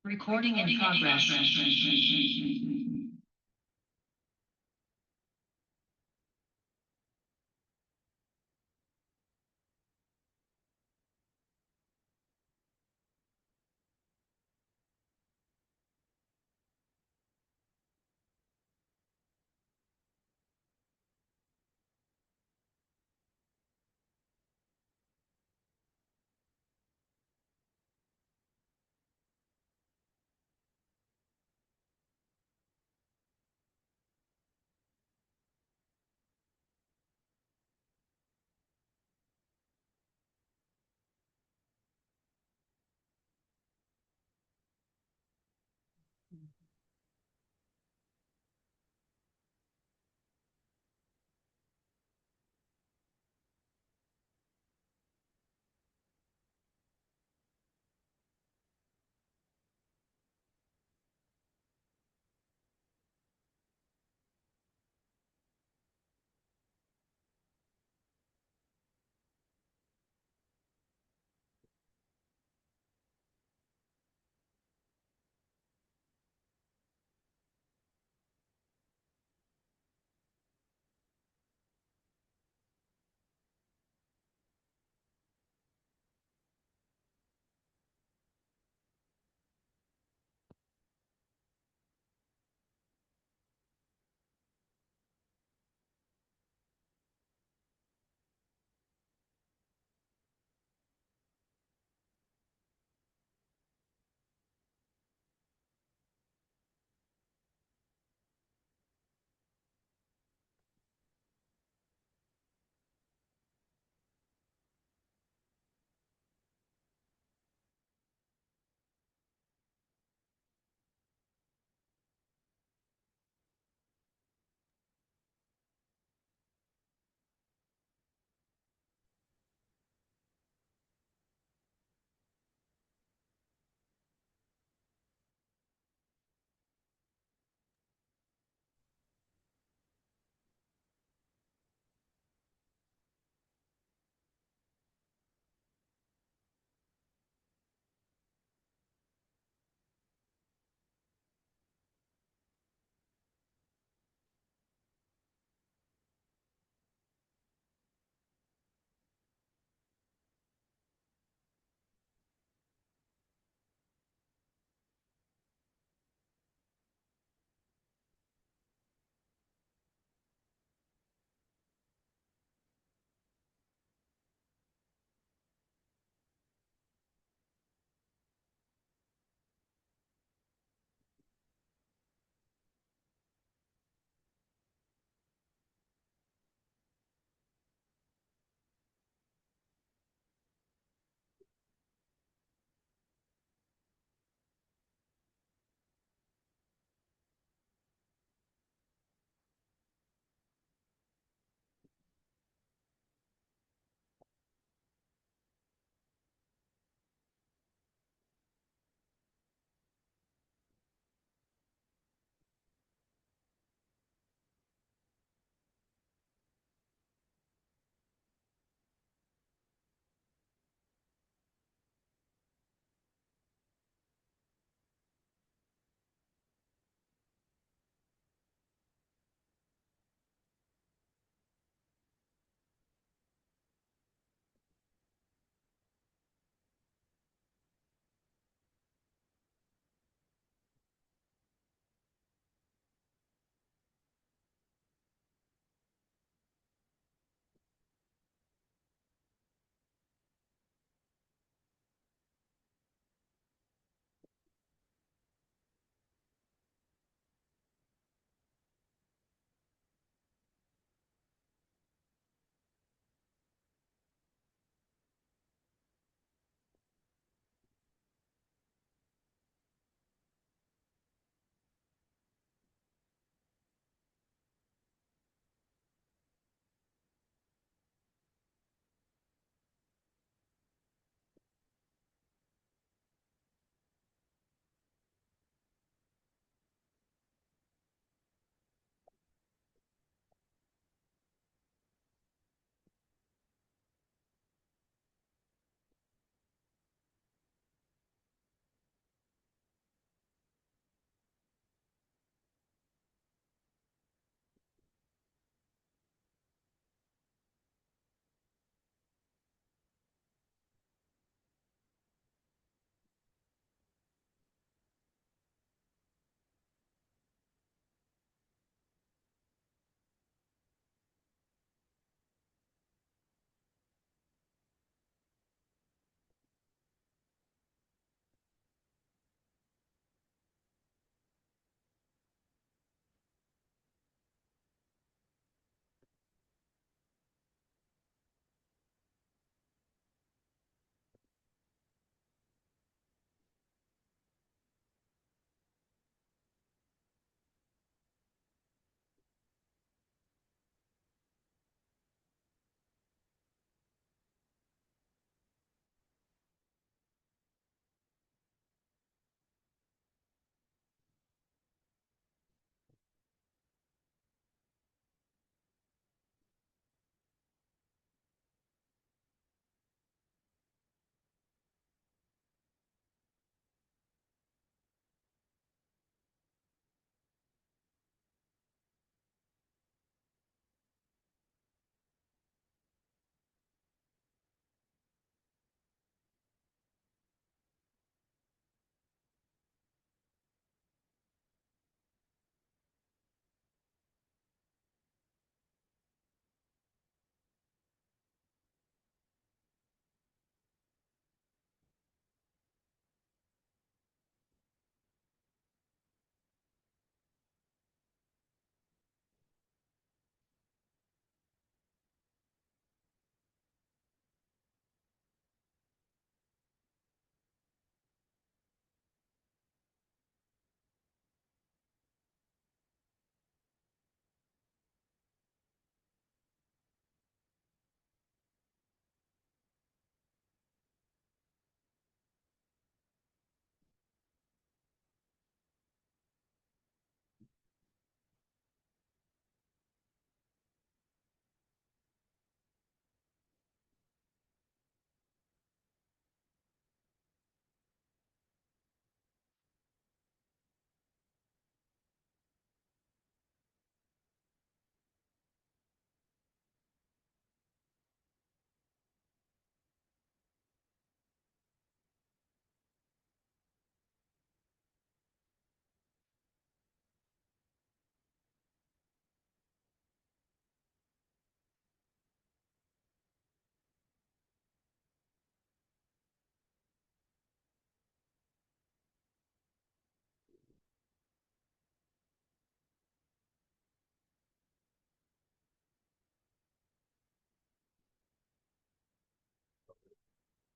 Recording in progress.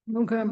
Okay.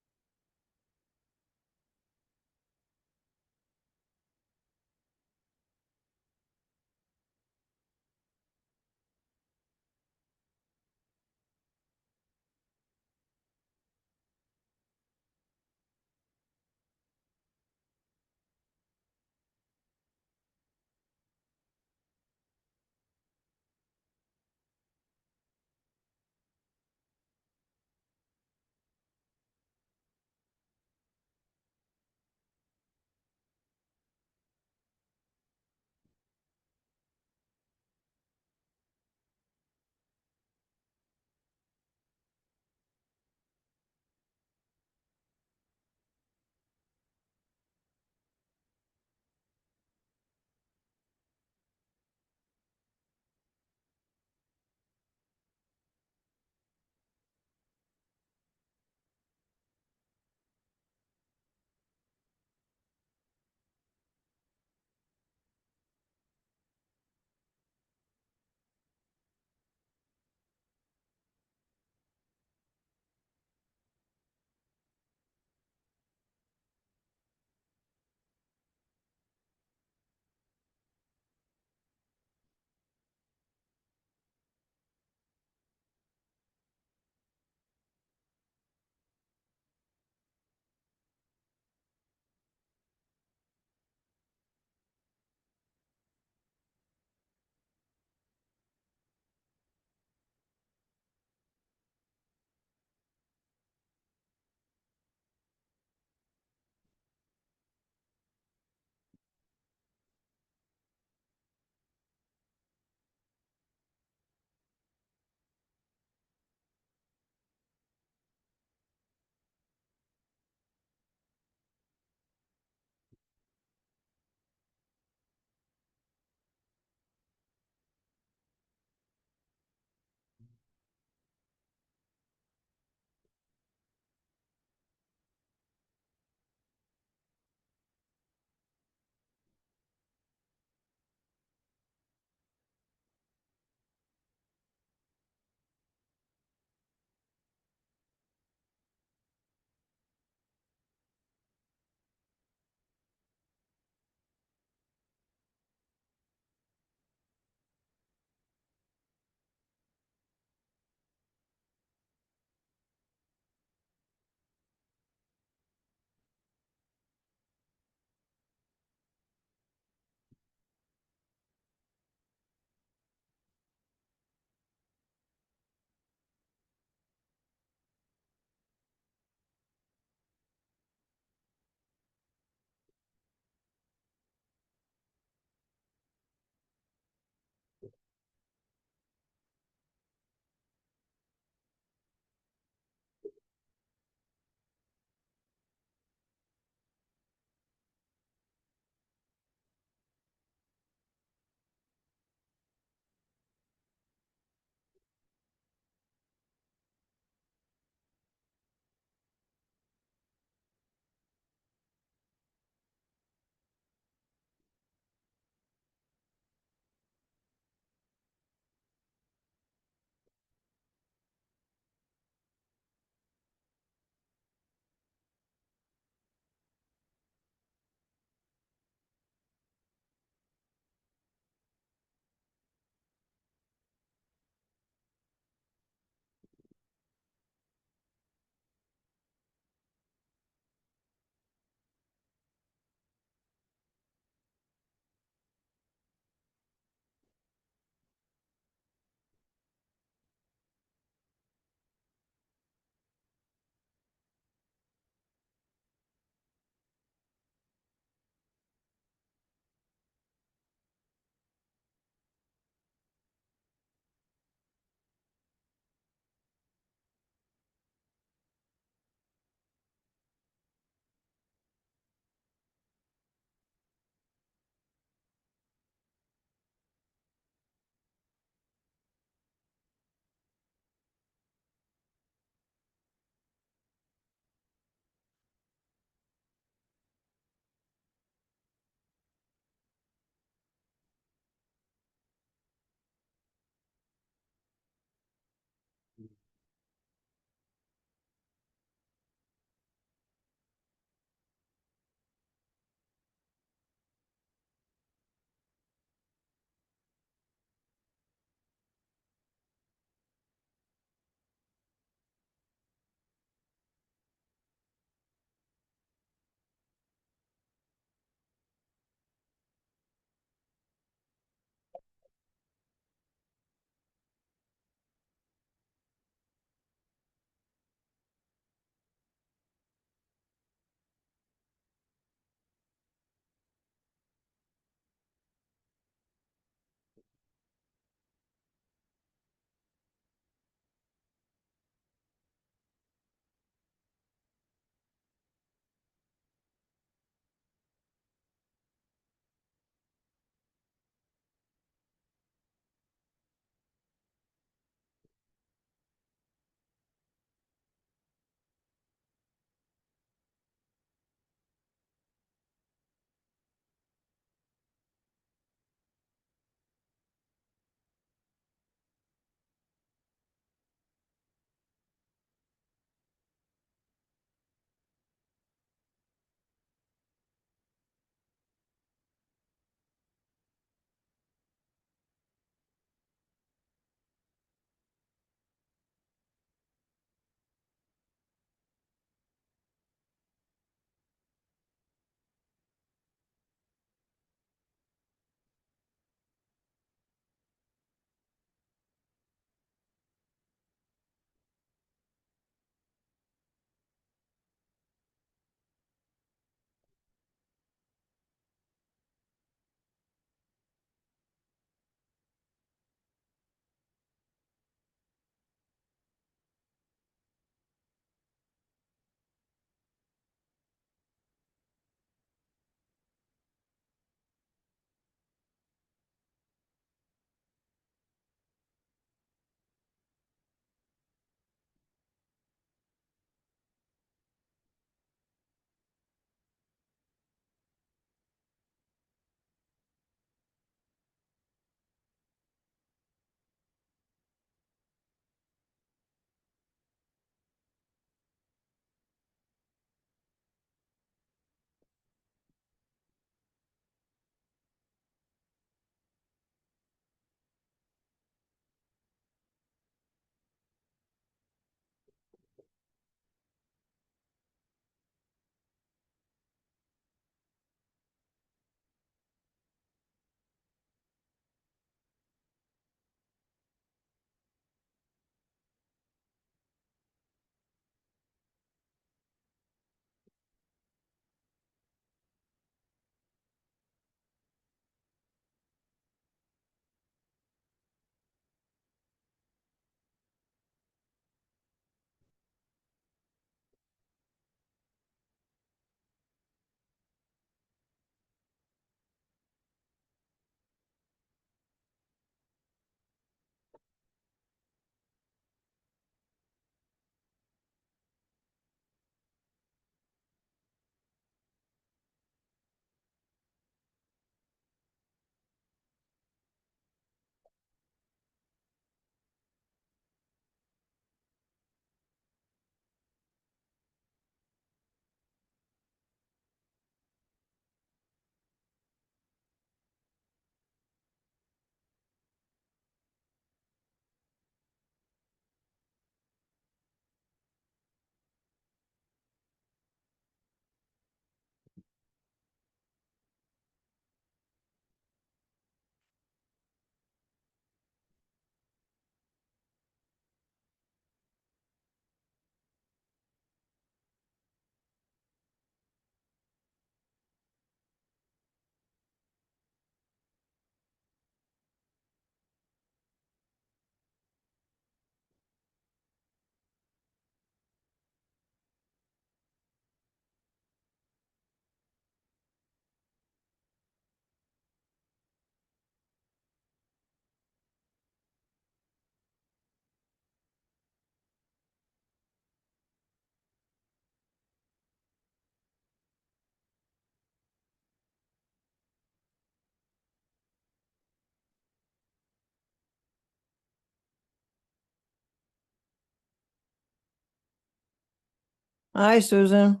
Hi, Susan.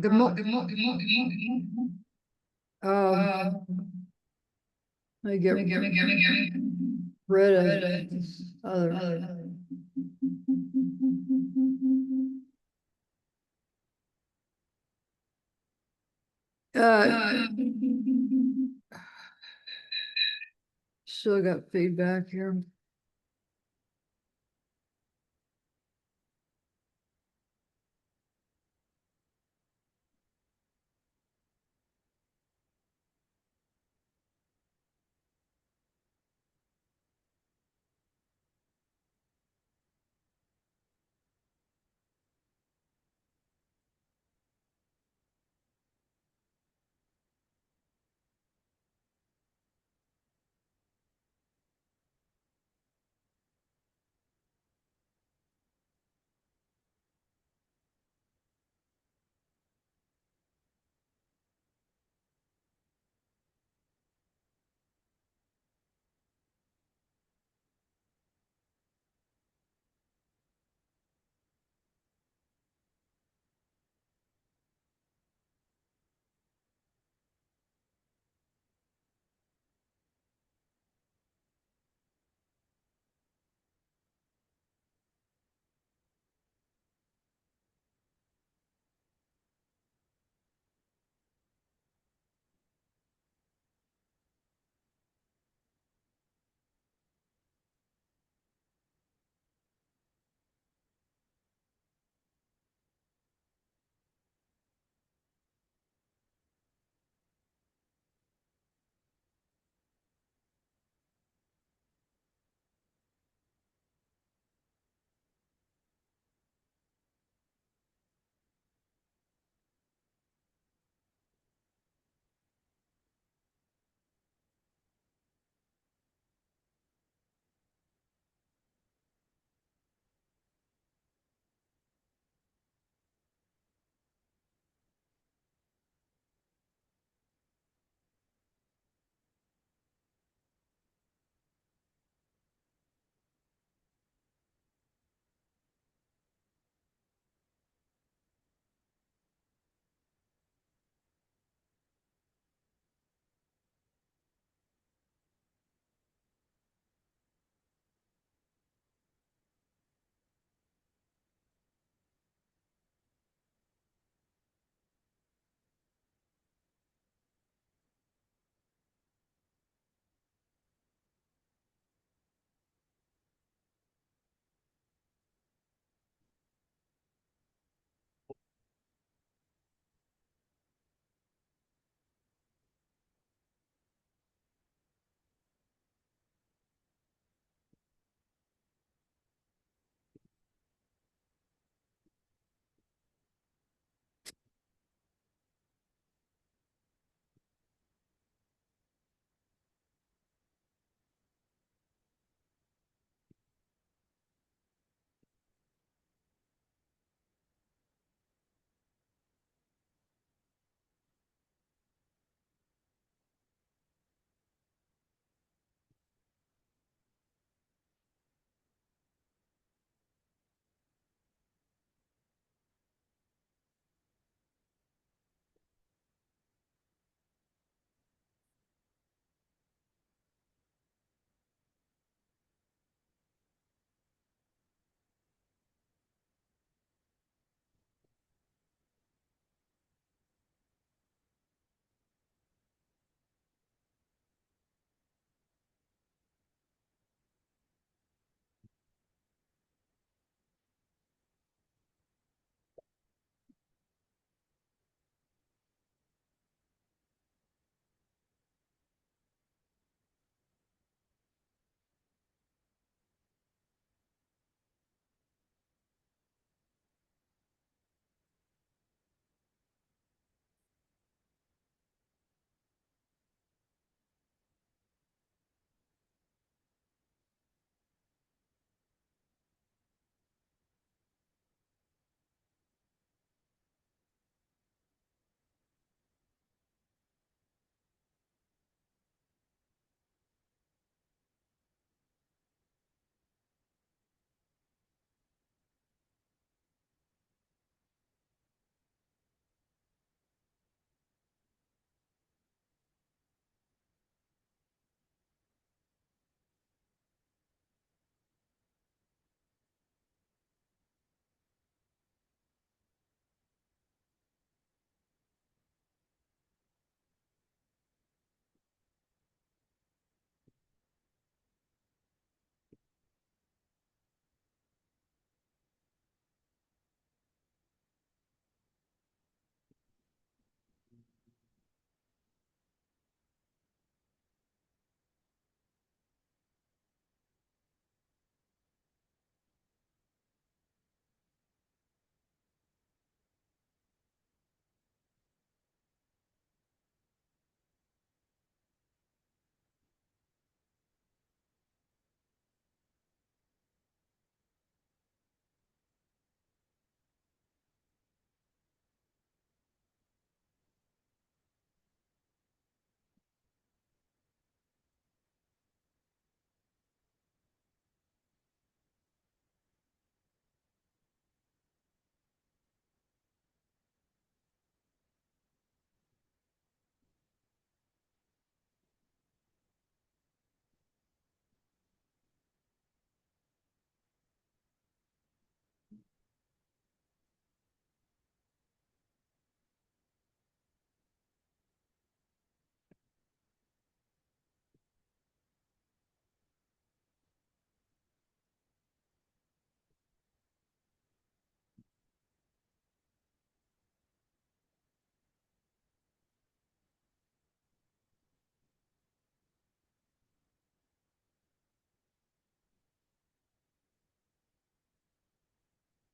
Good morning. Let me get rid of this other. Still got feedback here.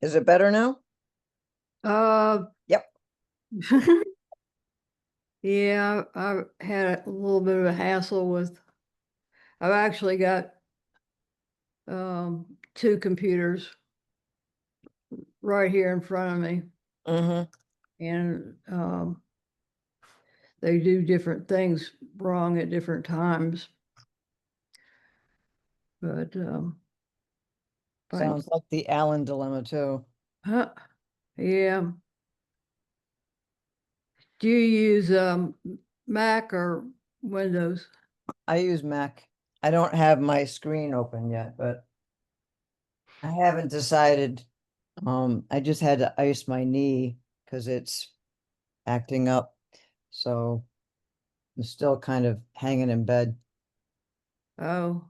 Is it better now? Uh, Yep. yeah, I had a little bit of a hassle with, I've actually got two computers right here in front of me, Mm-hmm. and they do different things wrong at different times. But Sounds like the Allan dilemma too. huh, yeah. Do you use Mac or Windows? I use Mac. I don't have my screen open yet, but I haven't decided. I just had to ice my knee because it's acting up. So I'm still kind of hanging in bed. Oh,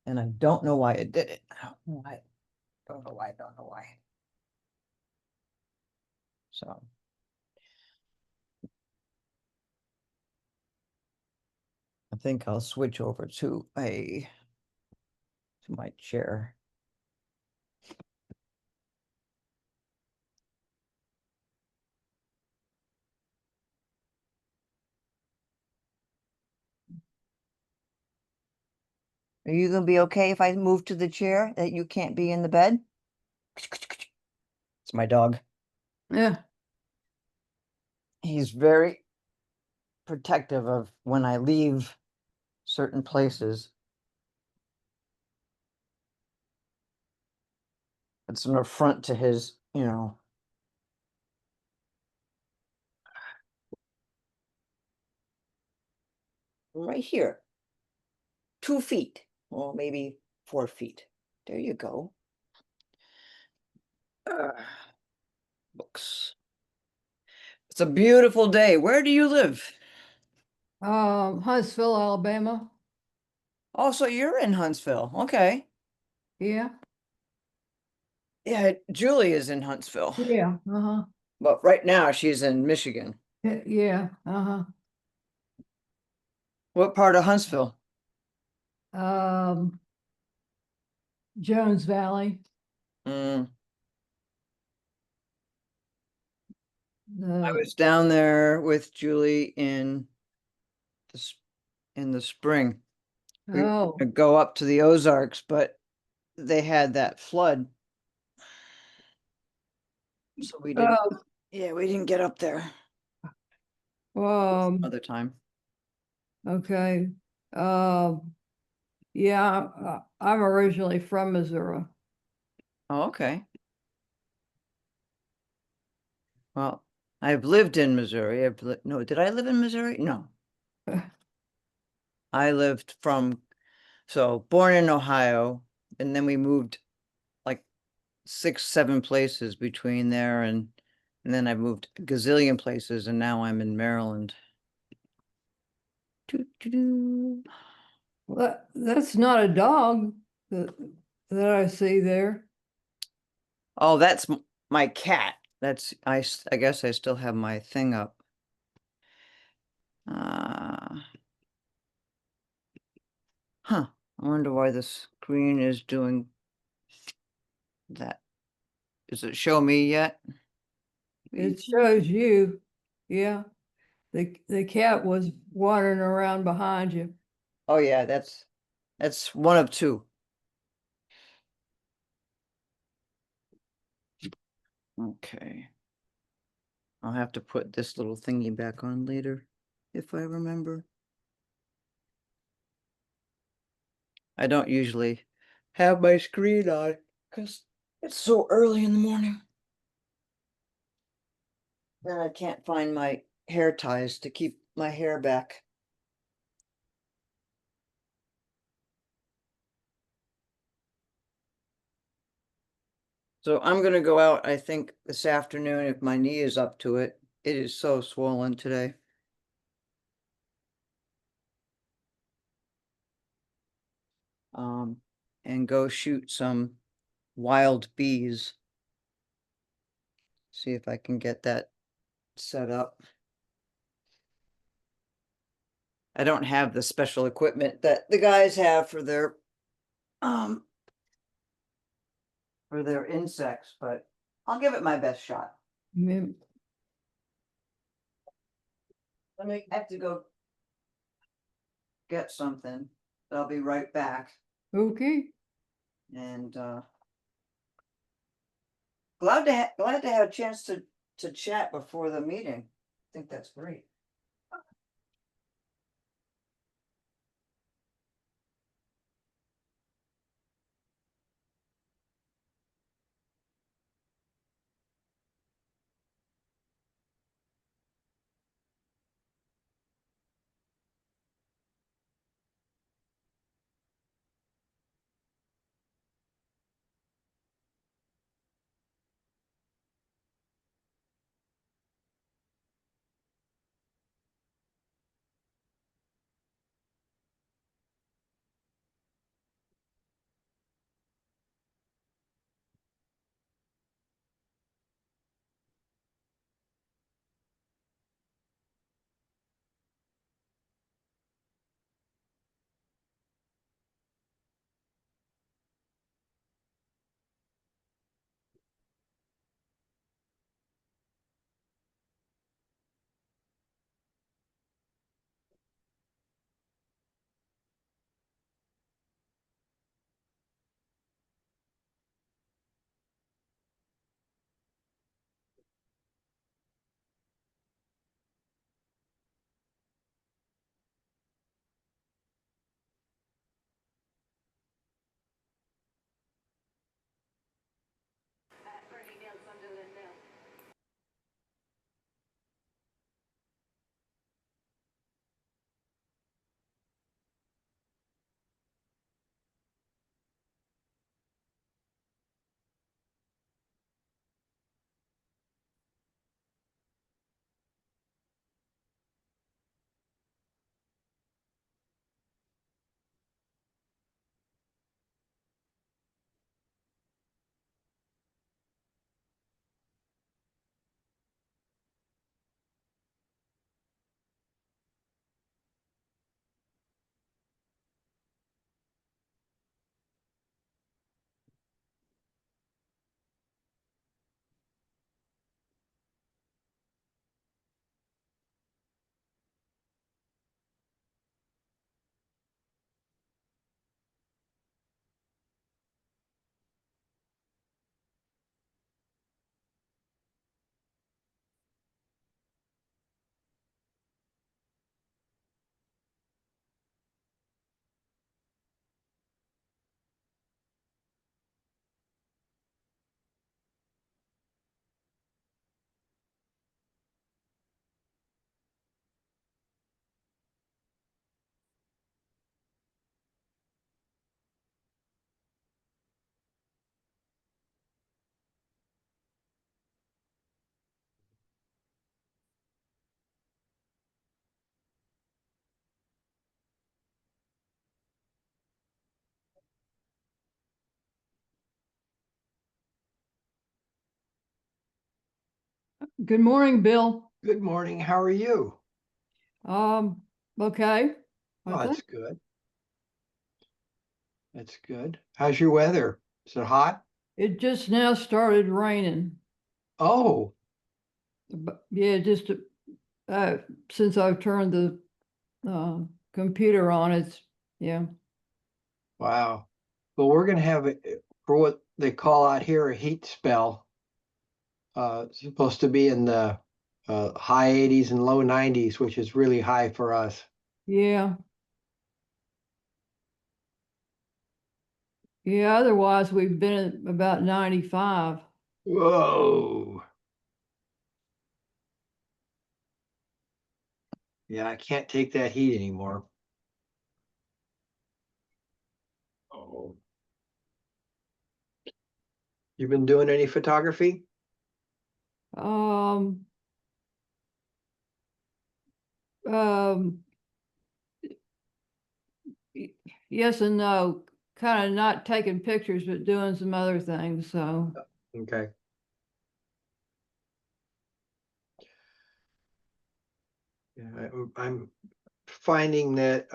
And I don't know why it did it. I don't know why. Don't know why. Don't know why. So I think I'll switch over to my chair. Are you gonna be okay if I move to the chair that you can't be in the bed? It's my dog. yeah. He's very protective of when I leave certain places. It's an affront to his, right here, 2 feet, or maybe 4 feet. There you go. Books. It's a beautiful day. Where do you live? Huntsville, Alabama. Oh, so you're in Huntsville. Okay. Yeah, Yeah, Julie is in Huntsville, yeah, uh-huh. but right now she's in Michigan. Yeah, uh-huh. What part of Huntsville? Um, Jones Valley. Mm, I The was down there with Julie in the spring. We were oh, gonna go up to the Ozarks, but they had that flood, so we didn't. oh, Yeah, we didn't get up there. um, Other time. okay. Yeah, I'm originally from Missouri. Oh, okay. Well, I've lived in Missouri. No, did I live in Missouri? No, I lived born in Ohio, and then we moved like 6, 7 places between there and then I moved a gazillion places, and now I'm in Maryland. Doo, doo, doo. Well, that's not a dog that I see there. Oh, that's my cat. I guess I still have my thing up. Uh, huh. I wonder why the screen is doing that. Does it show me yet? It shows you. Yeah, the cat was wandering around behind you. Oh yeah, that's one of two. Okay. I'll have to put this little thingy back on later if I remember. I don't usually have my screen on because it's so early in the morning. Then I can't find my hair ties to keep my hair back. So I'm gonna go out, I think, this afternoon if my knee is up to it. It is so swollen today. Um, and go shoot some wild bees. See if I can get that set up. I don't have the special equipment that the guys have for their insects, but I'll give it my best shot. Mm, I have to go get something. I'll be right back. okay. And glad to have a chance to chat before the meeting. I think that's great. Good morning, Bill. Good morning. How are you? Okay. Oh, I that's think good. That's good. How's your weather? Is it hot? it just now started raining. Oh, But yeah, just since I've turned the computer on, it's yeah. wow. Well, we're gonna have for what they call out here a heat spell. It's supposed to be in the high 80s and low 90s, which is really high for us. Yeah. Yeah, otherwise we've been at about 95. Whoa. Yeah, I can't take that heat anymore. Oh. You been doing any photography? Um, um, yes and no, kind of not taking pictures, but doing some other things. So Okay. Yeah, I'm finding that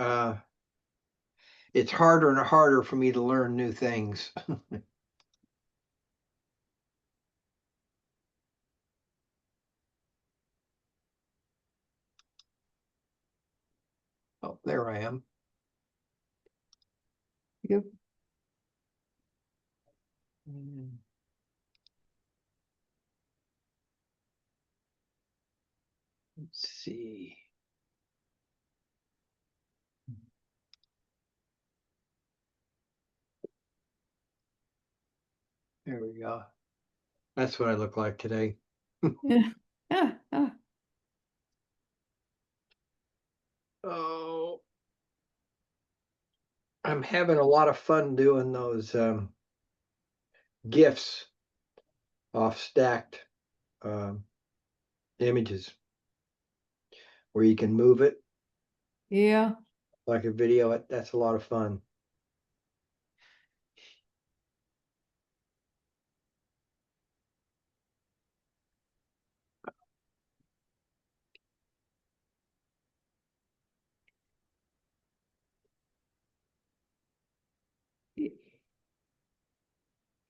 it's harder and harder for me to learn new things. Oh, there I am. Yep. Let's see. There we go. That's what I look like today. Yeah. Oh, I'm having a lot of fun doing those GIFs off stacked images where you can move it Yeah. like a video. That's a lot of fun.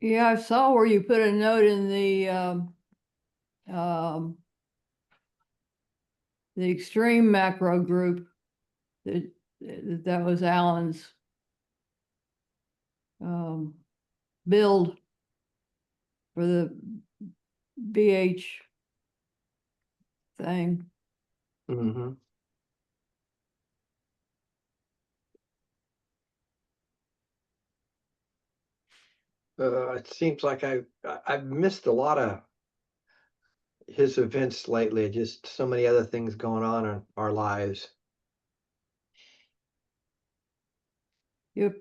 Yeah, I saw where you put a note in the extreme macro group that was Allan's build for the BH thing. Mm-hmm. It seems like I've missed a lot of his events lately. Just so many other things going on in our lives. Yep.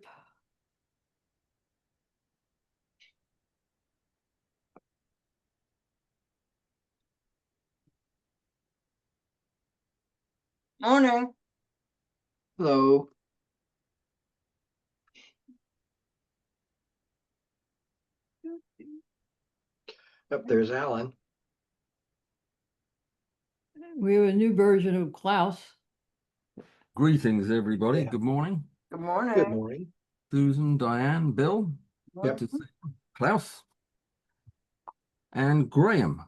Morning. Hello. Up there's Alan. We have a new version of Klaus. Greetings, everybody. Yeah. Good morning. Good morning. Good morning. Susan, Diane, Bill, good to see you. Klaus, and Graham.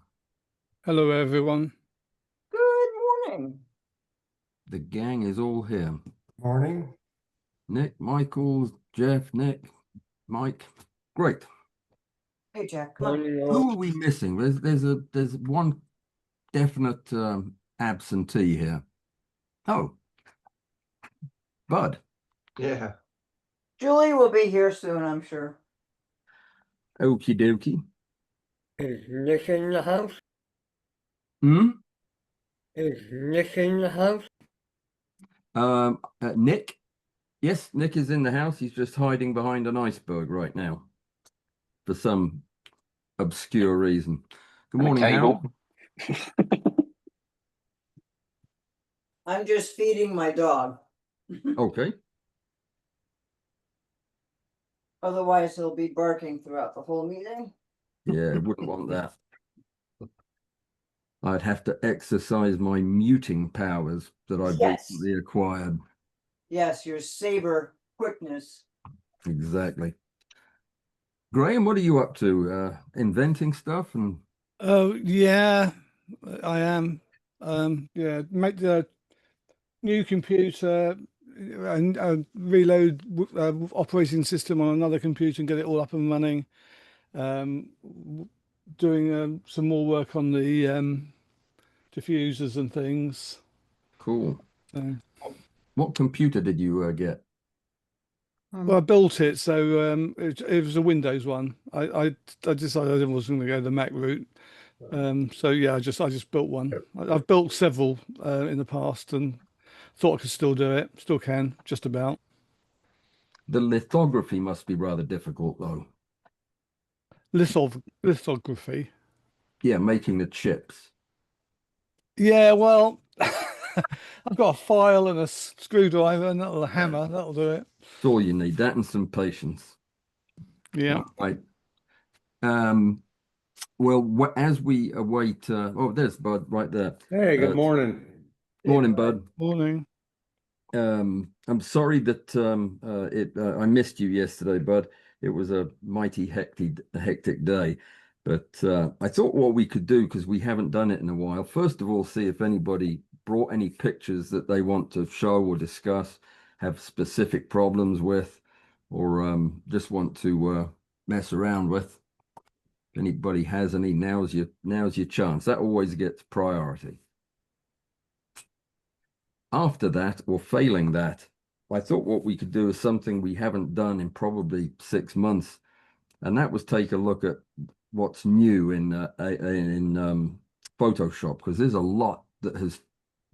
Hello, everyone. Good morning. The gang is all here. Morning. Nick, Michael, Jeff, Nick, Mike. Great. Hey, Jack, come on. Morning, all. Who are we missing? There's one definite absentee here. Oh, Bud. Yeah. Julie will be here soon, I'm sure. Okie dokie. Is Nick in the house? Hmm? Is Nick in the house? Nick. Yes, Nick is in the house. He's just hiding behind an iceberg right now for some obscure reason. Good morning, Harold. I'm just feeding my dog. Okay. Otherwise, he'll be barking throughout the whole meeting. Yeah, wouldn't want that. I'd have to exercise my muting powers that I've Yes. recently acquired. Yes, your saber quickness. Exactly. Graham, what are you up to? Inventing stuff and Oh, yeah, I am. Yeah, make the new computer and reload operating system on another computer and get it all up and running. Doing some more work on the diffusers and things. cool. So, What computer did you get? well, I built it, so it was a Windows one. I decided I wasn't going to go the Mac route. So yeah, I just built one. I've built several in the past and thought I could still do it. Still can, just about. The lithography must be rather difficult, though. Lithography. Yeah, making the chips. Yeah, well, I've got a file and a screwdriver and a hammer. That'll do it. That's all you need. That and some patience. Yeah. Right. Well, as we await, oh, there's Bud right there. Hey, good morning. Morning, Bud. Morning. I'm sorry that I missed you yesterday, bud. It was a mighty hectic day. But I thought what we could do, because we haven't done it in a while, first of all, see if anybody brought any pictures that they want to show or discuss, have specific problems with, or just want to mess around with. If anybody has any, now's your chance. That always gets priority. After that, or failing that, I thought what we could do is something we haven't done in probably 6 months, and that was take a look at what's new in Photoshop, because there's a lot that has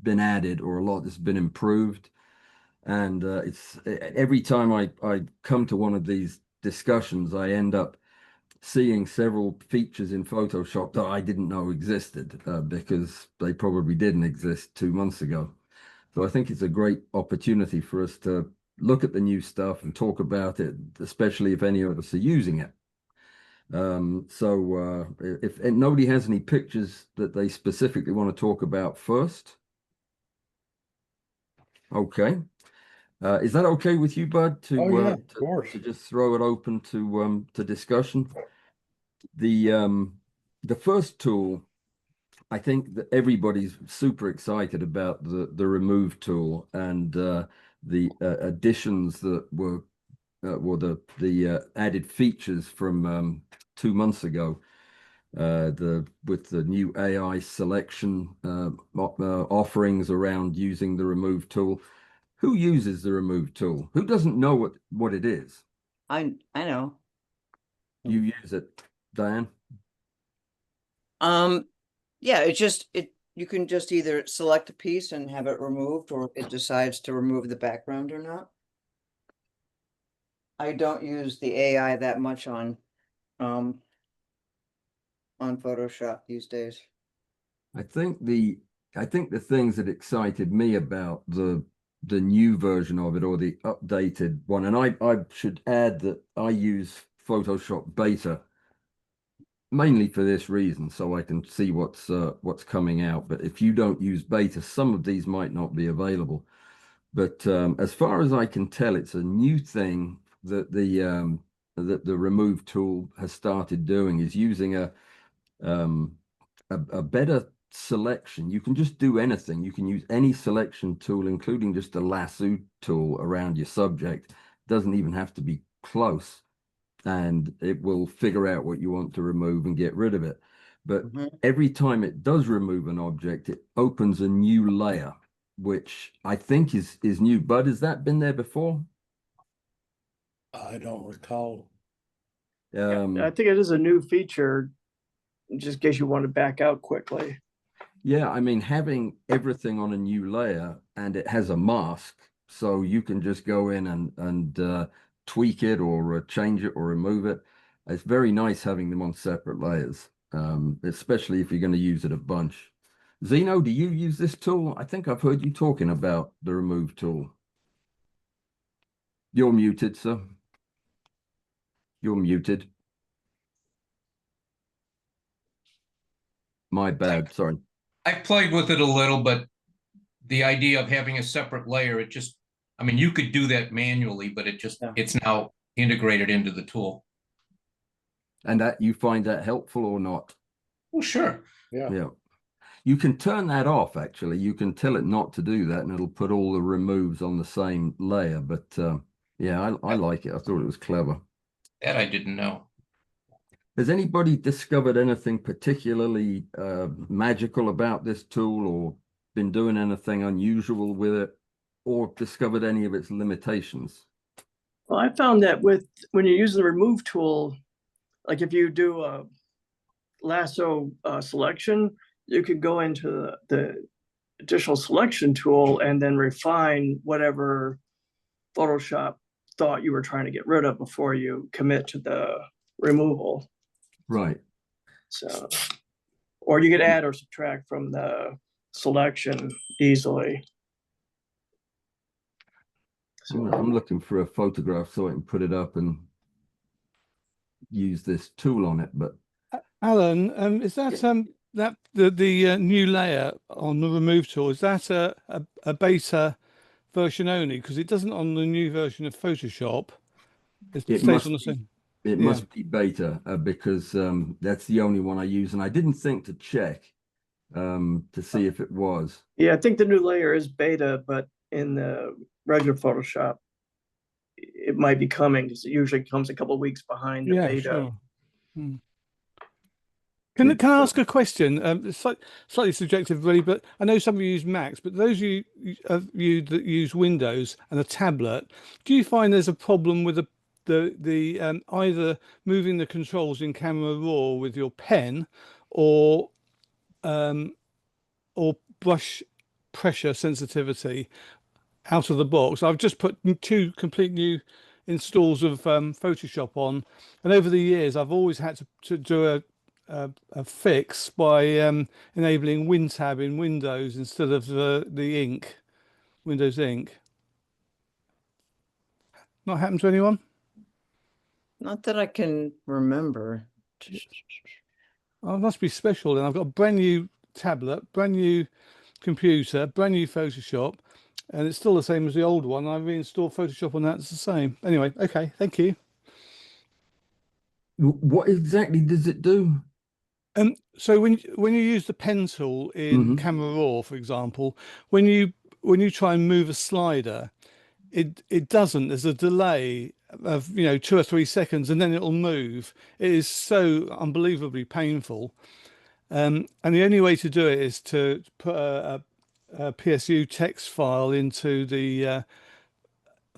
been added or a lot that's been improved, and it's every time I come to one of these discussions, I end up seeing several features in Photoshop that I didn't know existed because they probably didn't exist 2 months ago. So I think it's a great opportunity for us to look at the new stuff and talk about it, especially if any of us are using it. If nobody has any pictures that they specifically want to talk about first. Okay. Is that okay with you, Bud, Of course. to just throw it open to discussion? The first tool, I think that everybody's super excited about the remove tool and the additions that were the added features from 2 months ago. With the new AI selection offerings around using the remove tool. Who uses the remove tool? Who doesn't know what it is? I know. You use it, Diane? Yeah, you can just either select a piece and have it removed, or it decides to remove the background or not. I don't use the AI that much on Photoshop these days. I think the things that excited me about the new version of it, or the updated one, and I should add that I use Photoshop Beta mainly for this reason, so I can see what's coming out. But if you don't use Beta, some of these might not be available. But as far as I can tell, it's a new thing that the remove tool has started doing, is using a better selection. You can just do anything. You can use any selection tool, including just a lasso tool around your subject. Doesn't even have to be close, and it will figure out what you want to remove and get rid of it. But every time it does remove an object, it opens a new layer, which I think is new. Bud, has that been there before? I don't recall. I think it is a new feature, just in case you want to back out quickly. Yeah, I mean, having everything on a new layer, and it has a mask, so you can just go in and tweak it or change it or remove it. It's very nice having them on separate layers, especially if you're going to use it a bunch. Zeno, do you use this tool? I think I've heard you talking about the remove tool. You're muted, sir. You're muted. My bad, sorry. I've played with it a little, but the idea of having a separate layer, I mean, you could do that manually, but it's now integrated into the tool. And that you find that helpful or not? Well, sure. Yeah. You can turn that off, actually. You can tell it not to do that, and it'll put all the removes on the same layer. But yeah, I like it. I thought it was clever. That I didn't know. Has anybody discovered anything particularly magical about this tool, or been doing anything unusual with it, or discovered any of its limitations? Well, I found that when you use the remove tool, like if you do a lasso selection, you could go into the additional selection tool and then refine whatever Photoshop thought you were trying to get rid of before you commit to the removal. Right. So, or you could add or subtract from the selection easily. So, I'm looking for a photograph so I can put it up and use this tool on it. But Alan, is that the new layer on the remove tool? Is that a beta version only? Because it doesn't on the new version of Photoshop. It It stays must on the be, same. it Yeah. must be beta because that's the only one I use, and I didn't think to check to see if it was. Yeah, I think the new layer is beta, but in the regular Photoshop, it might be coming because it usually comes a couple of weeks behind the Yeah, beta. sure. Can I ask a question? It's slightly subjective, really, but I know some of you use Macs, but those of you that use Windows and a tablet, do you find there's a problem with the either moving the controls in Camera Raw with your pen, or brush pressure sensitivity out of the box? I've just put two complete new installs of Photoshop on, and over the years I've always had to do a fix by enabling WinTab in Windows instead of the ink, Windows Ink. Not happened to anyone? Not that I can remember. Oh, it must be special then. I've got a brand new tablet, brand new computer, brand new Photoshop, and it's still the same as the old one. I reinstalled Photoshop on that. It's the same. Anyway, okay, thank you. What exactly does it do? So when you use the pen tool in Camera Raw, for example, when you try and move a slider, it doesn't. There's a delay of 2 or 3 seconds, and then it'll move. It is so unbelievably painful. And the only way to do it is to put a PSU text file into the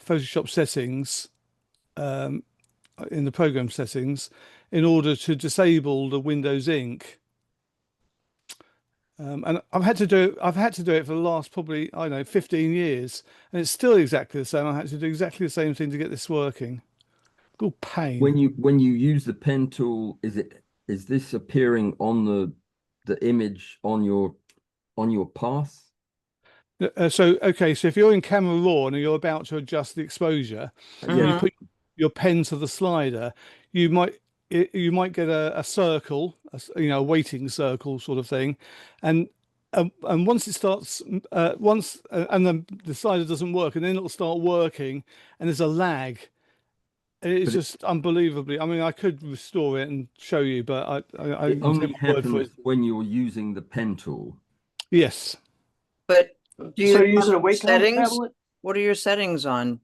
Photoshop settings, in the program settings, in order to disable the Windows Ink. And I've had to do it for the last probably, I don't know, 15 years, and it's still exactly the same. I had to do exactly the same thing to get this working. Good pain. When you use the pen tool, is this appearing on the image on your path? So if you're in Camera Raw and you're about to adjust the exposure, and you put your pen to the slider, you might get a circle, a weighting circle sort of thing, and once it starts, and then the slider doesn't work, and then it'll start working, and there's a lag. It's just unbelievably. I mean, I could restore it and show you, but I It only take my word for happens it. when you're using the pen tool. Yes. But do you So you're using a have Wacom settings? tablet? What are your settings on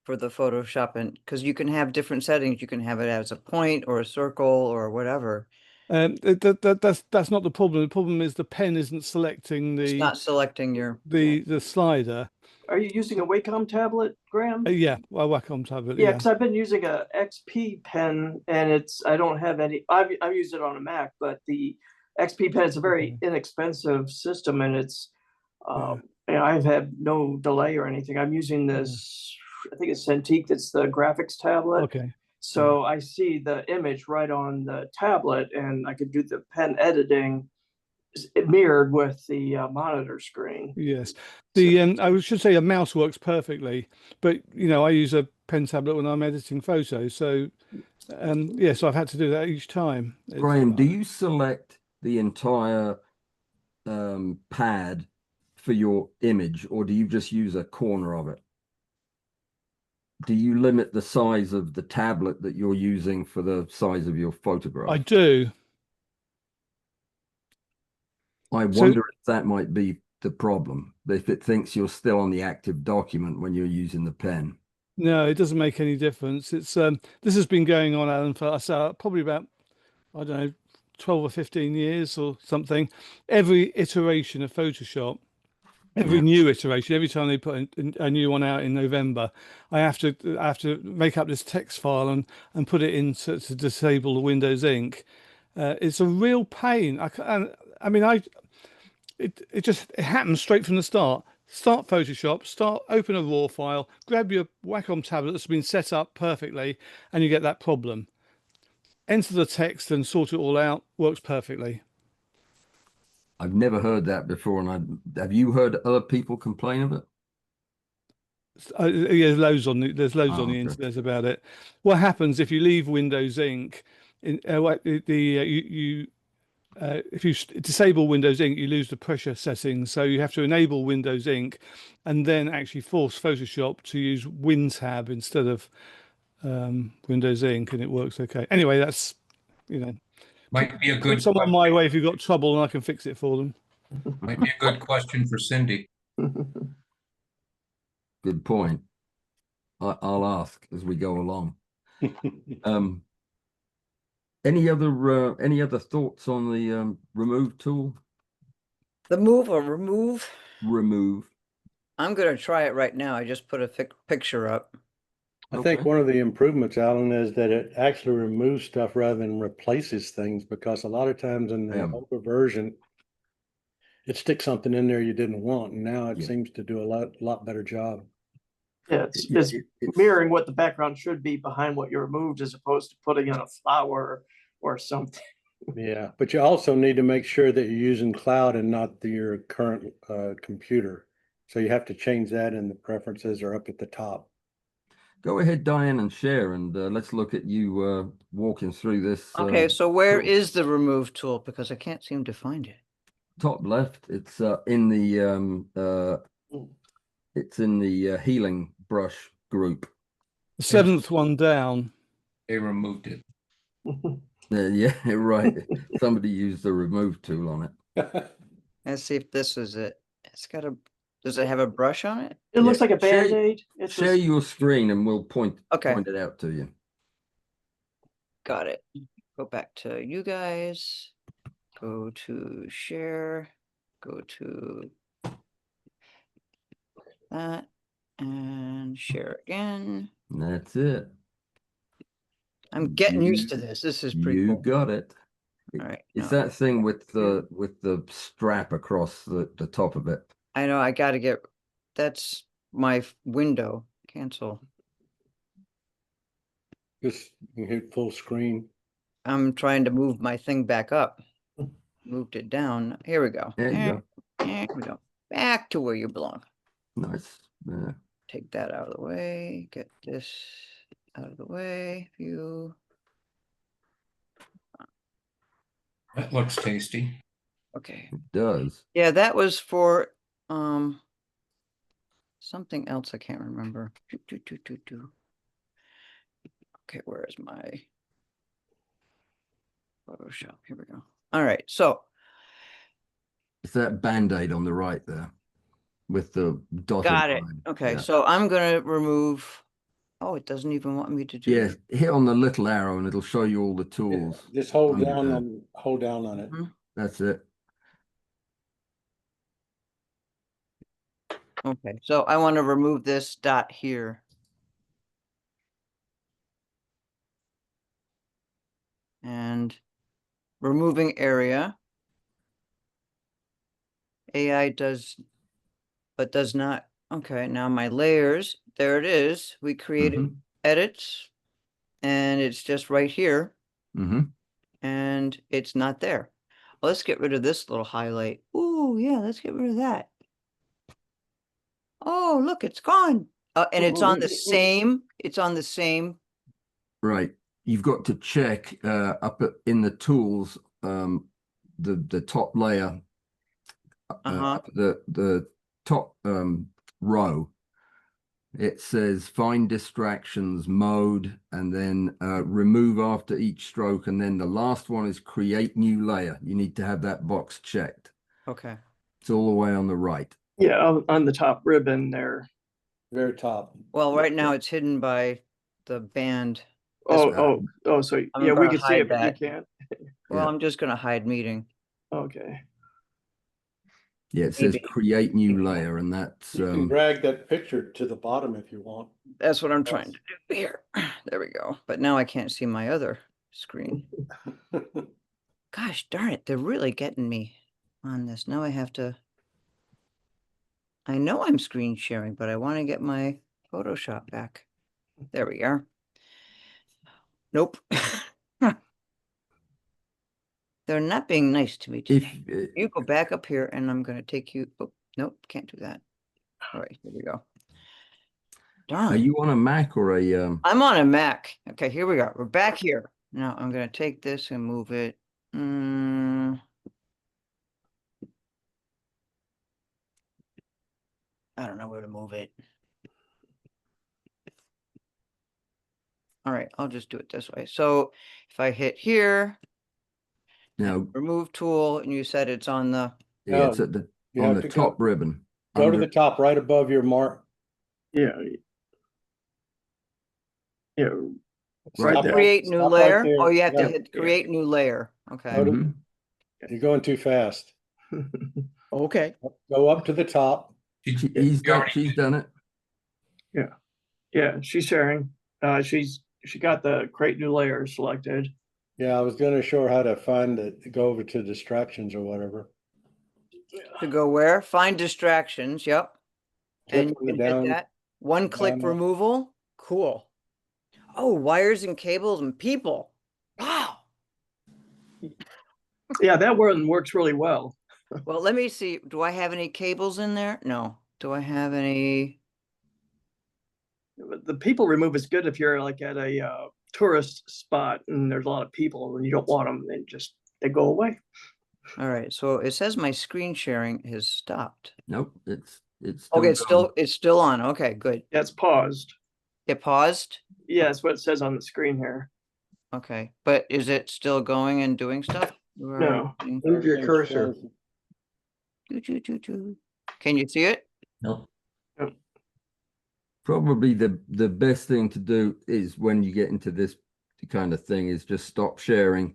for the Photoshop? And because you can have different settings, you can have it as a point or a circle or whatever. That's not the problem. The problem is the pen isn't selecting It's not selecting your. the slider. Are you using a Wacom tablet, Graham? Yeah, well, Wacom tablet. Yeah, Yeah. because I've been using a XP pen, and I don't have any. I've used it on a Mac, but the XP pen is a very inexpensive system, and it's I've had no delay or anything. I'm using this. I think it's Cintiq. That's the graphics tablet. Okay. So I see the image right on the tablet, and I could do the pen editing mirrored with the monitor screen. Yes. I should say a mouse works perfectly, but I use a pen tablet when I'm editing photos. So so I've had to do that each time. Graham, do you select the entire pad for your image, or do you just use a corner of it? Do you limit the size of the tablet that you're using for the size of your photograph? I do. I wonder if that might be the problem, if it thinks you're still on the active document when you're using the pen. No, it doesn't make any difference. It's this has been going on, Alan, for probably about, I don't know, 12 or 15 years or something. Every iteration of Photoshop, every new iteration, every time they put a new one out in November, I have to make up this text file and put it in to disable the Windows Ink. It's a real pain. It happens straight from the start. Start Photoshop, open a RAW file, grab your Wacom tablet that's been set up perfectly, and you get that problem. Enter the text and sort it all out. Works perfectly. I've never heard that before, and have you heard other people complain of it? There's loads on the Okay. internet about it. What happens if you leave Windows Ink? if you disable Windows Ink, you lose the pressure settings. So you have to enable Windows Ink and then actually force Photoshop to use WinTab instead of Windows Ink, and it works okay. Anyway, that's, Might be a put good someone my question. way if you've got trouble and I can fix it for them. Might be a good question for Cindy. Good point. I'll ask as we go along. Any other thoughts on the remove tool? The move or remove, Remove. I'm gonna try it right now. I just put a picture up. I think Okay. one of the improvements, Alan, is that it actually removes stuff rather than replaces things, because a lot of times in the Yeah. older version, it sticks something in there you didn't want, and now it Yeah. seems to do a lot better job. Yeah, it's It's mirroring what the background should be behind what you removed, as opposed to putting in a flower or something. Yeah, but you also need to make sure that you're using cloud and not your current computer. So you have to change that, and the preferences are up at the top. Go ahead, Diane, and share, and let's look at you walking through this. Okay, so where tool. is the remove tool? Because I can't seem to find it. Top left. It's in the healing brush group. The seventh one down. They removed it. Yeah, right. Somebody used the remove tool on it. Let's see if this is it. It's got a, does it have a brush on it? It looks Yeah, like a share- Band-Aid. It's Share your screen, and we'll point Okay. it out to you. Got it. Go back to you guys. Go to share. Go to that and share again. And that's it. I'm getting used to You- this. This is pretty You cool. got it. All right. It's no, that thing with the strap across the top of it. I know I gotta get, that's my window. Cancel. Just you hit full screen. I'm trying to move my thing back up. Moved it down. Here we go. There you go. There we go. Back to where you belong. Nice. Yeah. Take that out of the way. Get this out of the way. View. That looks tasty. Okay. It does. Yeah, that was for something else I can't remember. Okay, where is my Photoshop? Here we go. All right, so It's that Band-Aid on the right there with the dotted got it. line. Okay, Yeah. so I'm gonna remove. Oh, it doesn't even want me to do. Yeah, hit on the little arrow and it'll show you all the tools. Just hold under down there. on it. Mhm. That's it. Okay, so I want to remove this dot here. And removing area. AI does, but does not. Okay, now my layers, there it is. We created Mhm. edits and it's just right here Mm-hmm. and it's not there. Well, let's get rid of this little highlight. Ooh, yeah, let's get rid of that. Oh, look, it's gone. And it's on the same, it's on the same. Right. You've got to check in the tools, the top layer, up the top row. It says find distractions mode, and then remove after each stroke, and then the last one is create new layer. You need to have that box checked. Okay. It's all the way on the right. Yeah, on the top ribbon there. Very top. Well, right now it's hidden by the band. Oh, so I'm yeah, we gonna can see it, hide but you that. can't. Well, Yeah. I'm just gonna hide meeting. Okay. Yeah, it says Maybe. create new layer, and that's You can drag that picture to the bottom if you want. That's what I'm trying to do here. There we go. But now I can't see my other screen. Gosh darn it, they're really getting me on this. Now I have to. I know I'm screen sharing, but I want to get my Photoshop back. There we are. Nope. They're not being nice to me if today. You go back up here and I'm going to take you. Oh, nope, can't do that. All right, here we go. Darn. are you on a Mac or a I'm on a Mac. Okay, here we go. We're back here. Now I'm going to take this and move it Mm, I don't know where to move it. All right, I'll just do it this way. So if I hit here, Now, remove tool, and you said it's on the, yeah, it's at the You on have the to go- top ribbon. Go to under- the top, right above your mark. Yeah. Yeah, Right Stop there. create new stop right layer. there. Oh, you have to Yeah. hit create new layer. Okay. Go to- Mhm. You're going too fast. Okay. Go up to the top. She's done it. yeah, she's sharing. She got the create new layer selected. Yeah, I was going to show her how to find it, go over to distractions or whatever. To go where? Find distractions. Yep. Click And you on the can hit down. that. One click down- removal. Cool. Oh, wires and cables and people. Wow. Yeah, that one works really well. Well, let me see. Do I have any cables in there? No. Do I have any? The people remove is good if you're like at a tourist spot and there's a lot of people and you don't want them. They go away. All right. So it says my screen sharing has stopped. Nope, it's Okay, going. it's still on. Okay, good. Yeah, it's paused. It paused. Yeah, that's what it says on the screen here. Okay, but is it still going and doing stuff? No. Move your cursor. Can you see it? No. Probably the best thing to do is when you get into this kind of thing is just stop sharing,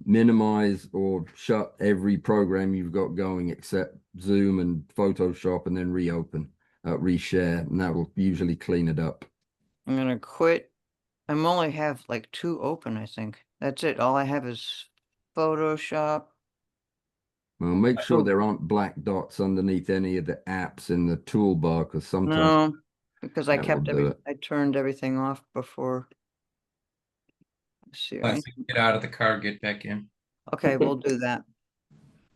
minimize or shut every program you've got going except Zoom and Photoshop, and then reopen, reshare, and that will usually clean it up. I'm gonna quit. I'm only have like 2 open, I think. That's it. All I have is Photoshop. Well, make sure there aren't black dots underneath any of the apps in the toolbar, because sometimes No, because I that kept will do it. I turned everything off before. Let's see. I think get out of the car, get back in. Okay, we'll do that.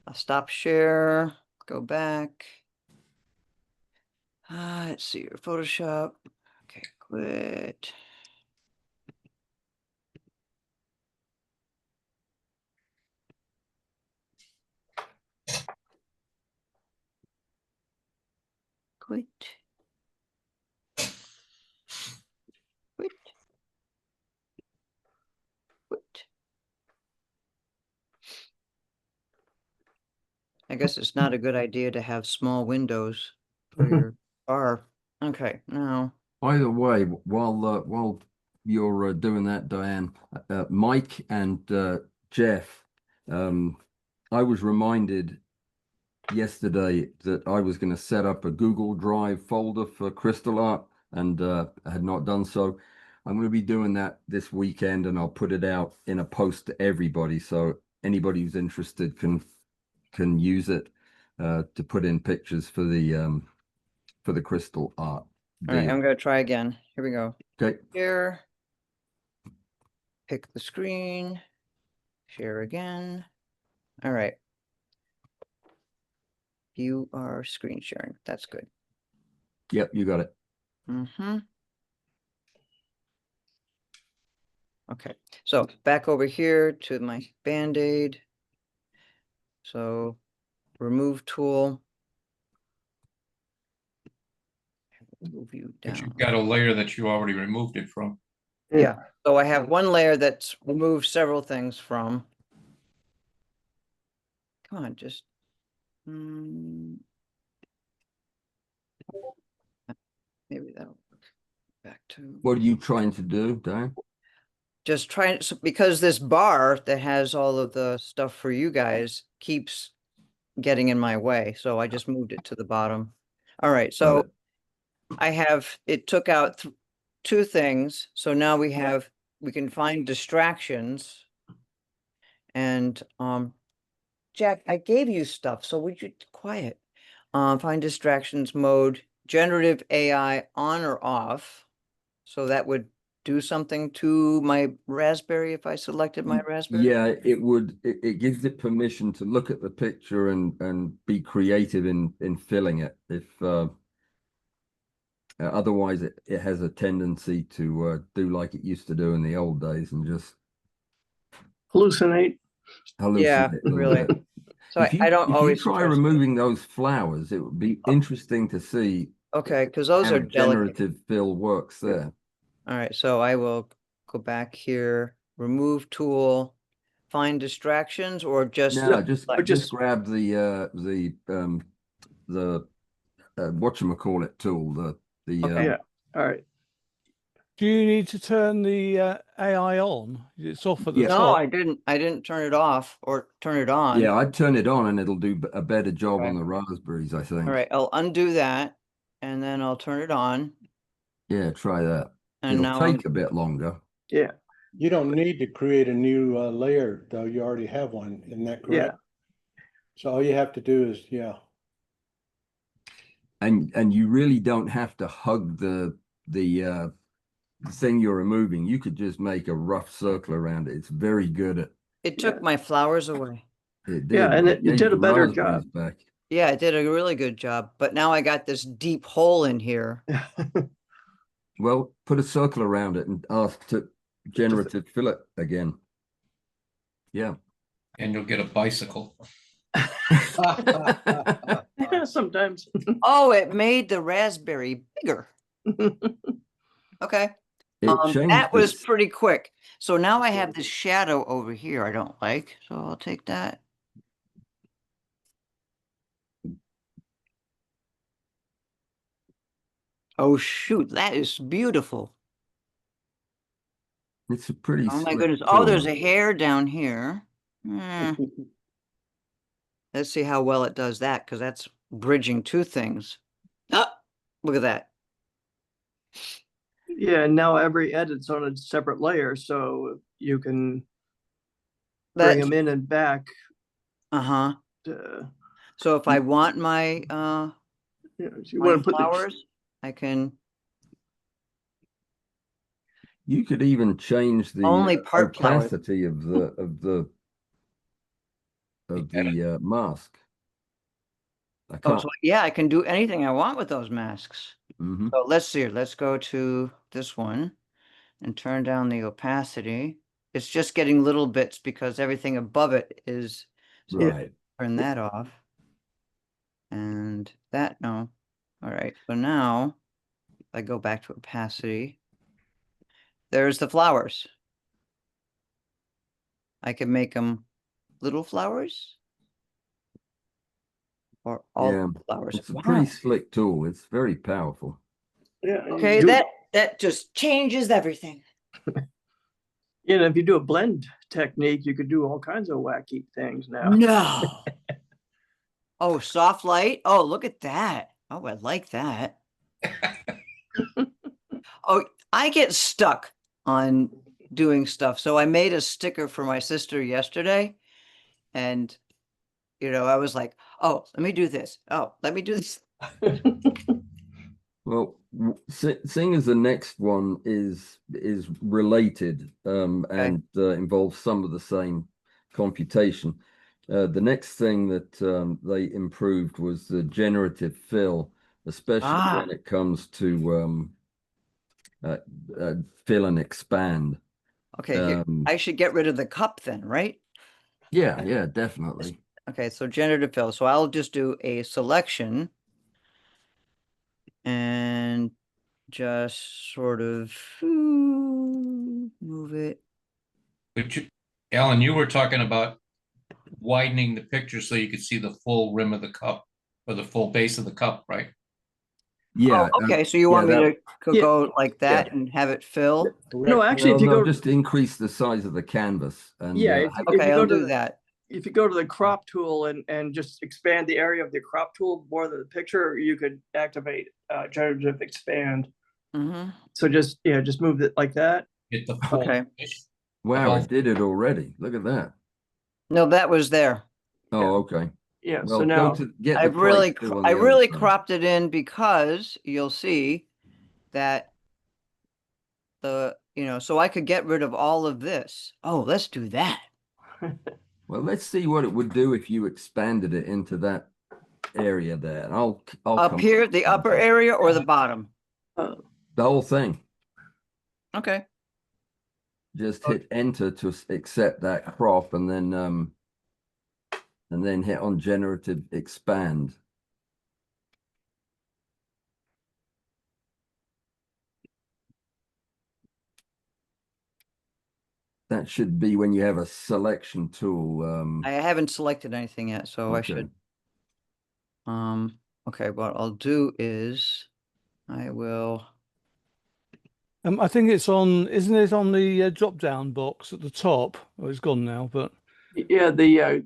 I'll stop share, go back. Let's see your Photoshop. Okay, quit. Quit. Quit. Quit. I guess it's not a good idea to have small windows for your bar. Okay, now. Either way, while you're doing that, Diane, Mike and Jeff, I was reminded yesterday that I was going to set up a Google Drive folder for crystal art, and I had not done so. I'm going to be doing that this weekend, and I'll put it out in a post to everybody, so anybody who's interested can use it to put in pictures for the crystal art. All right, I'm gonna try again. Here we go. Okay. Share. Pick the screen. Share again. All right. You are screen sharing. That's good. Yep, you got it. Mm-hmm. Okay, so back over here to my Band-Aid. So remove tool. Move you But down. you've got a layer that you already removed it from. Yeah, so I have one layer that's removed several things from. Come on, just. Maybe that'll work. Back to. What are you trying to do, Diane? Just trying, because this bar that has all of the stuff for you guys keeps getting in my way, so I just moved it to the bottom. All right, so I have, it took out 2 things, so now we can find distractions. And Jack, I gave you stuff, so would you quiet? Find distractions mode, generative AI on or off. So that would do something to my Raspberry if I selected my Raspberry? Yeah, it would. It gives it permission to look at the picture and be creative in filling it. If otherwise, it has a tendency to do like it used to do in the old days and just Hallucinate. Yeah, hallucinate a little really. bit. So I don't If you always try trust it. removing those flowers, it would be interesting to see Okay, because those how are delicate. generative fill works there. All right, so I will go back here, remove tool, find distractions, or just No, just like just grab the whatchamacallit tool, Okay. Yeah, all right. Do you need to turn the AI on? It's off at the Yeah. No, top. I didn't turn it off or turn it on. yeah, I'd turn it on and it'll do a better job Okay. on the raspberries, I think. All right, I'll undo that and then I'll turn it on. Yeah, try that. And It'll now take a bit longer. Yeah, You don't need to create a new layer, though. You already have one. Isn't that yeah. correct? So all you have to do is, And you really don't have to hug the thing you're removing. You could just make a rough circle around it. It's very good at it took my flowers away. it. Yeah, and it gave did a the better raspberries job. back. Yeah, it did a really good job, but now I got this deep hole in here. Well, put a circle around it and ask to generative fill it again. Yeah. And you'll get a bicycle. Sometimes. Oh, it made the raspberry bigger. Okay. It changed That was its- pretty quick. So now I have this shadow over here I don't like, so I'll take that. Oh, shoot, that is beautiful. It's a pretty Oh my slick goodness. Oh, there's tool. a hair down here. Let's see how well it does that, because that's bridging two things. Ah, look at that. Yeah, and now every edit's on a separate layer, so you can bring them in and back. Uh-huh. To, So if I want my you my want to put flowers, I can You could even change the only part flowers. opacity of the mask. I Oh, can't. so yeah, I can do anything I want with those masks. Mhm. So let's see. Let's go to this one and turn down the opacity. It's just getting little bits because everything above it is. So Right. turn that off. And that, no. All right. So now I go back to opacity. There's the flowers. I can make them little flowers or all Yeah, flowers. it's a Wow. pretty slick tool. It's very powerful. yeah. Okay, that just changes everything. You know, if you do a blend technique, you could do all kinds of wacky things now. No. Oh, soft light. Oh, look at that. Oh, I like that. Oh, I get stuck on doing stuff. So I made a sticker for my sister yesterday. And, I was like, oh, let me do this. Oh, let me do this. Well, seeing as the next one is related and involves some of the same computation, the next thing that they improved was the generative fill, especially when it comes to fill and expand. Okay, here, I should get rid of the cup then, right? Yeah, definitely. Okay, so generative fill. So I'll just do a selection and just sort of move it. But Alan, you were talking about widening the picture so you could see the full rim of the cup or the full base of the cup, right? Yeah. Oh, okay, so you want me to Yeah. go like that and have it fill? No, actually, if you go just increase the size of the canvas. And yeah, okay, I'll do that. If you go to the crop tool and just expand the area of the crop tool more than the picture, you could activate generative expand. So just move it like that. Get the full. Okay. Wow, it did it already. Look at that. No, that was there. Oh, okay. Yeah. Well, So now get I the really plate tool on the other side. cropped it in because you'll see that so I could get rid of all of this. Oh, let's do that. Well, let's see what it would do if you expanded it into that area there. And I'll Up here, the upper area or the bottom? The whole thing. Okay. just hit enter to accept that crop, and then hit on generative expand. That should be when you have a selection tool. I haven't selected anything yet, so I should. Okay, what I'll do is I will. I think it's on, isn't it on the drop down box at the top? Oh, it's gone now, but Yeah, the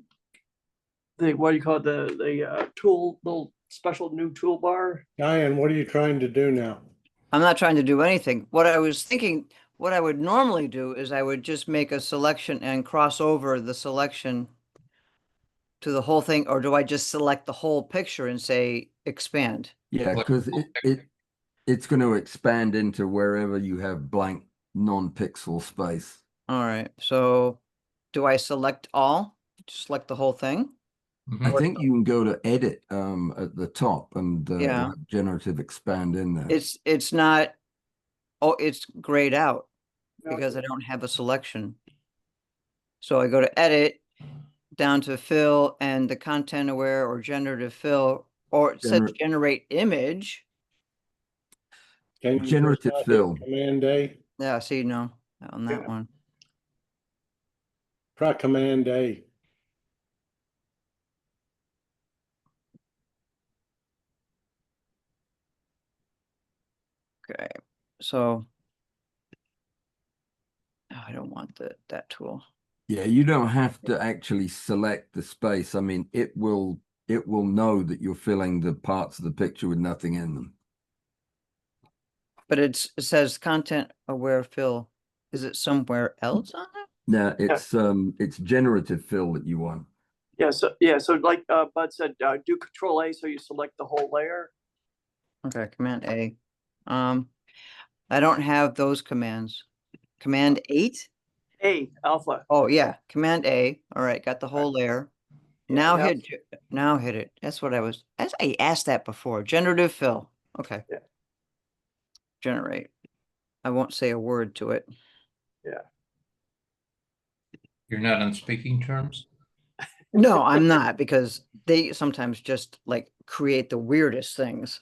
what do you call it? The tool, little special new toolbar. Diane, what are you trying to do now? I'm not trying to do anything. What I was thinking, what I would normally do is I would just make a selection and cross over the selection to the whole thing, or do I just select the whole picture and say expand? Yeah, because it's going to expand into wherever you have blank non-pixel space. All right, so do I select all? Select the whole thing? I think you can go to edit at the top and Yeah. have generative expand in there. It's not, oh, it's grayed out No, because I don't have a selection. So I go to edit, down to fill, and the content aware or generative fill, or it says generate image. Can you just Generative not hit fill. Command A? Yeah, see, no, on that Yeah. one. Try Command A. Okay, so oh, I don't want that tool. Yeah, you don't have to actually select the space. I mean, it will know that you're filling the parts of the picture with nothing in them. But it says content aware fill. Is it somewhere else on it? No, it's generative fill that you want. So like Bud said, do Control A so you select the whole layer. Okay, Command A. I don't have those commands. Command 8? A alpha. Oh yeah, Command A. All right, got the whole layer. Yeah, Now now- hit it. That's what I asked that before. Generative fill. Okay. Yeah. Generate. I won't say a word to it. You're not on speaking terms? No, I'm not, because they sometimes just like create the weirdest things.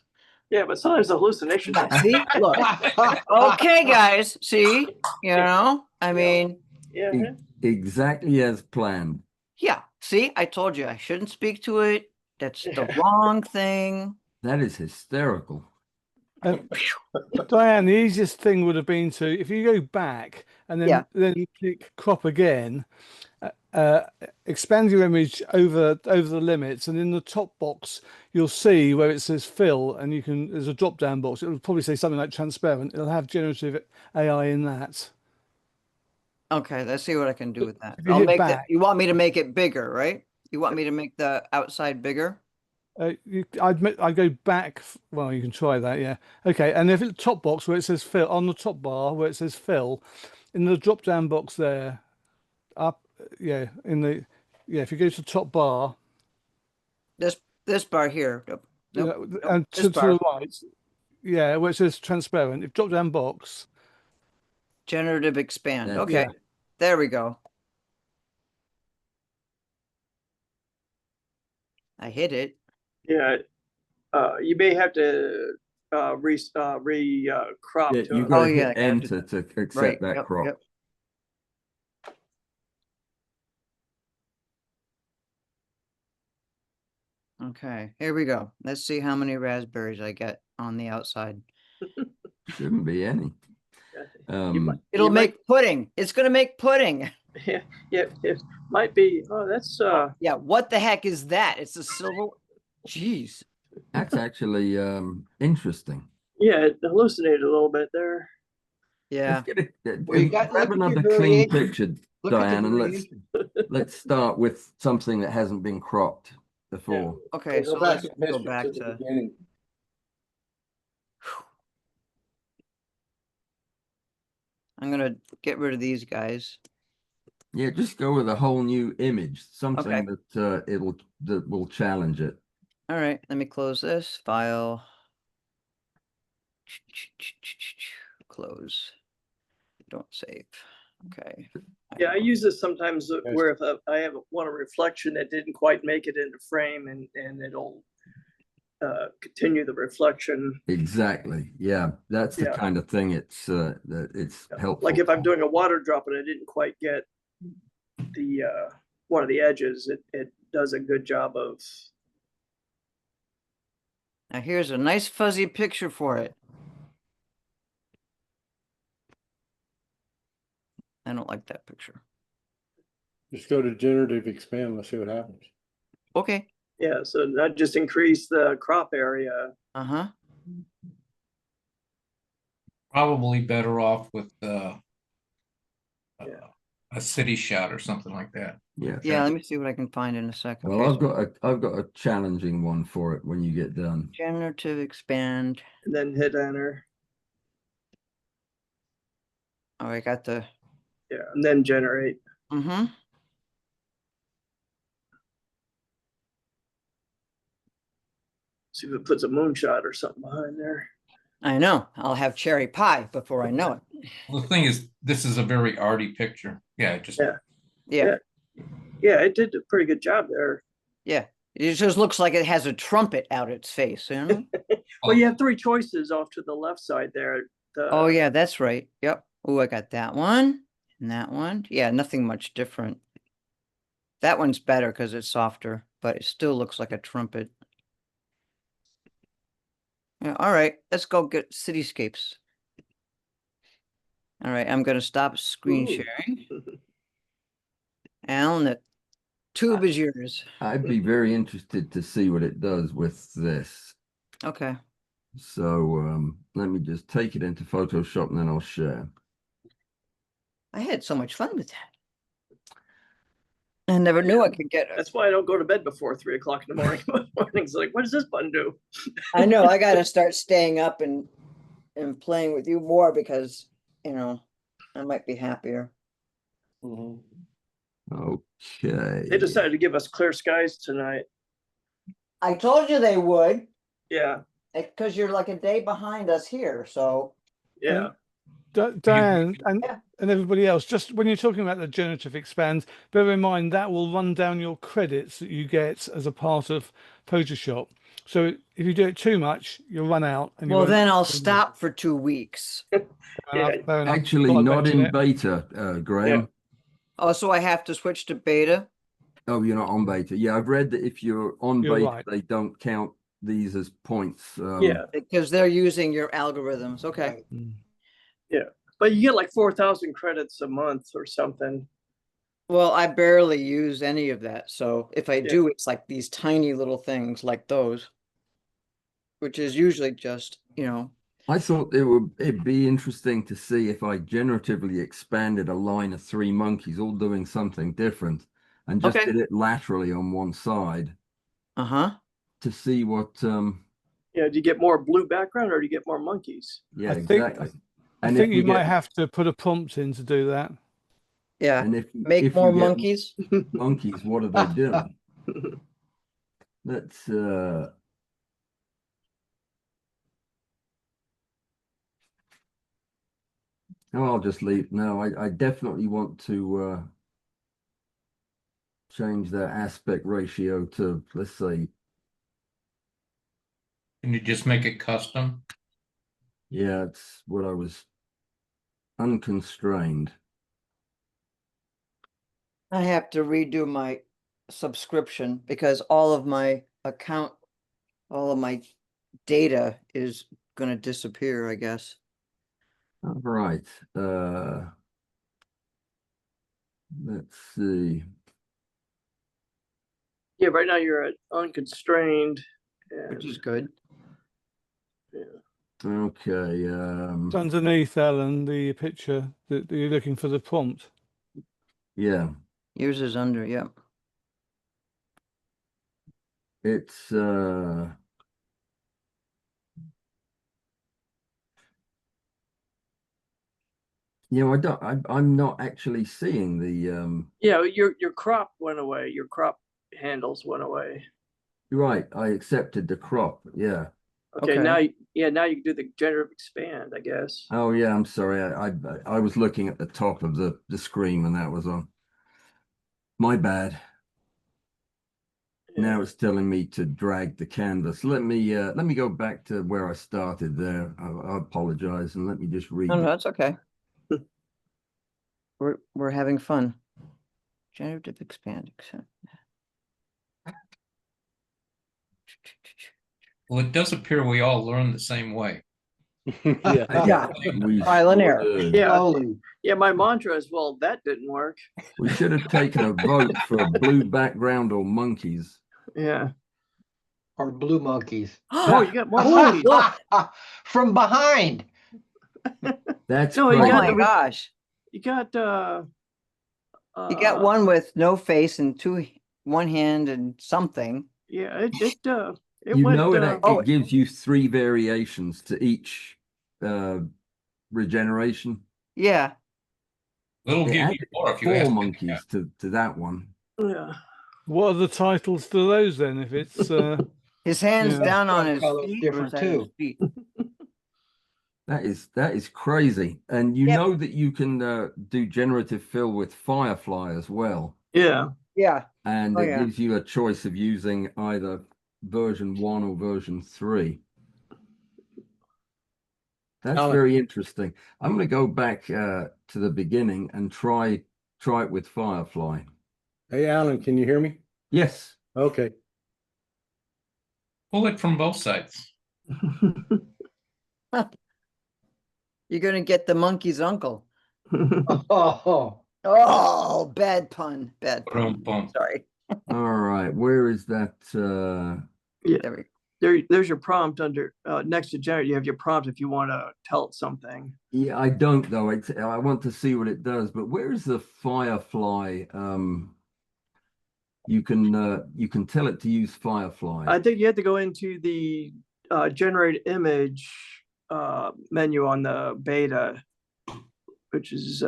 Yeah, but sometimes the hallucinations. See, look. Okay, guys. See, I Yeah. mean, Yeah. Exactly as planned. yeah. See, I told you I shouldn't speak to it. That's the wrong thing. That is hysterical. Diane, the easiest thing would have been to, if you go back and then you click crop again, expand your image over the limits, and in the top box you'll see where it says fill, and there's a drop down box. It will probably say something like transparent. It'll have generative AI in that. Okay, let's see what I can do with that. If you I'll hit make back. you want me to make it bigger, right? You want me to make the outside bigger? I'd go back. Well, you can try that, yeah. Okay, and if it's top box where it says fill, on the top bar where it says fill, in the drop down box there, up, if you go to the top bar, This bar here. and this to bar. the right, where it says transparent, if drop down box, Generative expand. Yeah. Okay, there we go. I hit it. Yeah. You may have to crop. Yeah, to you it. got to yeah, I hit gotta do enter that. to accept Right. that Yep, crop. yep. Okay, here we go. Let's see how many raspberries I get on the outside. Shouldn't be any. It'll make pudding. It's gonna make pudding. Yeah, it might be. Oh, that's Yeah, what the heck is that? It's a silver. Jeez. That's actually interesting. yeah, it hallucinated a little bit there. Yeah. Let's get it. Well, you got- Grab look at your another clean variation. picture, Look at the Diane, and variation. let's start with something that hasn't been cropped before. Okay, Go so back let's and go history back to the to. beginning. I'm gonna get rid of these guys. Yeah, just go with a whole new image, something Okay. that will challenge it. All right, let me close this file. Close. Don't save. Okay. Yeah, I use this sometimes where if I want a reflection that didn't quite make it into frame, and it'll continue the reflection. Exactly. Yeah, that's the Yeah. kind of thing that it's helpful. Like if I'm for. doing a water drop and I didn't quite get the one of the edges, it does a good job of. Now here's a nice fuzzy picture for it. I don't like that picture. Just go to generative expand. Let's see what happens. Okay. Yeah, so that just increase the crop area. Uh-huh. Probably better off with Yeah. a city shot or something like that. Yeah. Yeah, let me see what I can find in a second. Well, Okay, I've got a challenging one for it when you get done. generative expand. And then hit enter. Oh, I got the Yeah, and then generate. mm-hmm. See if it puts a moonshot or something behind there. I know. I'll have cherry pie before I know it. Well, the thing is, this is a very arty picture. Yeah, it just Yeah. Yeah. Yeah, it did a pretty good job there. Yeah. It just looks like it has a trumpet out its face, you know? Well, you have three choices off to the left side there. Oh yeah, that's right. Yep. Oh, I got that one and that one. Yeah, nothing much different. That one's better because it's softer, but it still looks like a trumpet. Yeah, all right, let's go get cityscapes. All right, I'm gonna stop screen Ooh. sharing. Alan, the tube is yours. I'd be very interested to see what it does with this. Okay. So let me just take it into Photoshop and then I'll share. I had so much fun with that. I never knew I could get it. That's why I don't go to bed before 3 o'clock in the morning. Morning's like, what does this button do? I know I gotta start staying up and playing with you more because, you know, I might be happier. Okay. They decided to give us clear skies tonight. I told you they would, Yeah, because you're like a day behind us here, so. yeah. Diane and Yeah. everybody else, just when you're talking about the generative expand, bear in mind that will run down your credits that you get as a part of Photoshop. So if you do it too much, you'll run out. And you Well, won't- then I'll stop for 2 weeks. Fair enough, Yeah. fair enough. Actually, Thought I'd not mention in it. beta, Graham. Oh, so I have to switch to beta? Oh, you're not on beta. Yeah, I've read that if you're on You're beta, right. they don't count these as points. Yeah, Because they're using your algorithms. Okay. but you get like 4,000 credits a month or something. Well, I barely use any of that. So if I Yeah. do, it's like these tiny little things like those, which is usually just, you know, I thought it'd be interesting to see if I generatively expanded a line of 3 monkeys all doing something different and just Okay. did it laterally on one side uh-huh. to see what Yeah, do you get more blue background or do you get more monkeys? yeah, I think- exactly. I And think if you we might get- have to put a prompt in to do that. Yeah. and if Make more we get monkeys. monkeys, what are they doing? Let's no, I'll just leave. No, I definitely want to change that aspect ratio to, let's say, Can you just make it custom? yeah, it's what I was unconstrained. I have to redo my subscription because all of my account, all of my data is gonna disappear, I guess. All right. Let's see. Yeah, right now you're at unconstrained. Which And is good. Okay. It's underneath, Alan, the picture that you're looking for the prompt. Yeah, Yours is under, yep. it's you know, I'm not actually seeing the yeah, your crop went away. Your crop handles went away. right. I accepted the crop. Yeah. Okay, Okay. now yeah, now you can do the generative expand, I guess. Oh yeah, I'm sorry. I was looking at the top of the screen when that was on. My bad. Now it's telling me to drag the canvas. Let me go back to where I started there. I apologize, and let me just read. No, no, that's okay. We're having fun. Generative expand. Well, it does appear we all learn the same way. Yeah. Yeah. We Trial and error. should, Yeah. Slowly. Yeah, my mantra is, well, that didn't work. we should have taken a vote for blue background or monkeys. Yeah. Or blue monkeys. Oh, you got more Oh, monkeys. look. From behind. That's No, you Oh crazy. got my the- gosh. You got You got one with no face and one hand and something. Yeah, it You went know, oh, it gives you 3 variations to each regeneration. Yeah. It'll It give you added more if you 4 ask. monkeys to that one. yeah. What are the titles to those then? If it's His hands Yeah. down on That's his color's feet. different Or is that his too. feet? That is crazy. And you Yep. know that you can do generative fill with Firefly as well. Yeah. Yeah. And Oh, it yeah. gives you a choice of using either version 1 or version 3. That's Allan. very interesting. I'm going to go back to the beginning and try it with Firefly. Hey, Alan, can you hear me? Yes. Okay. Pull it from both sides. You're gonna get the monkey's uncle. Oh, Oh, bad pun. Bad pun. Boom. Sorry. All right. Where is that? There we There's your prompt under next to generate. You have your prompt if you want to tell it something. Yeah, I don't though. I want to see what it does. But where is the Firefly? You can tell it to use Firefly. I think you have to go into the generate image menu on the beta, which is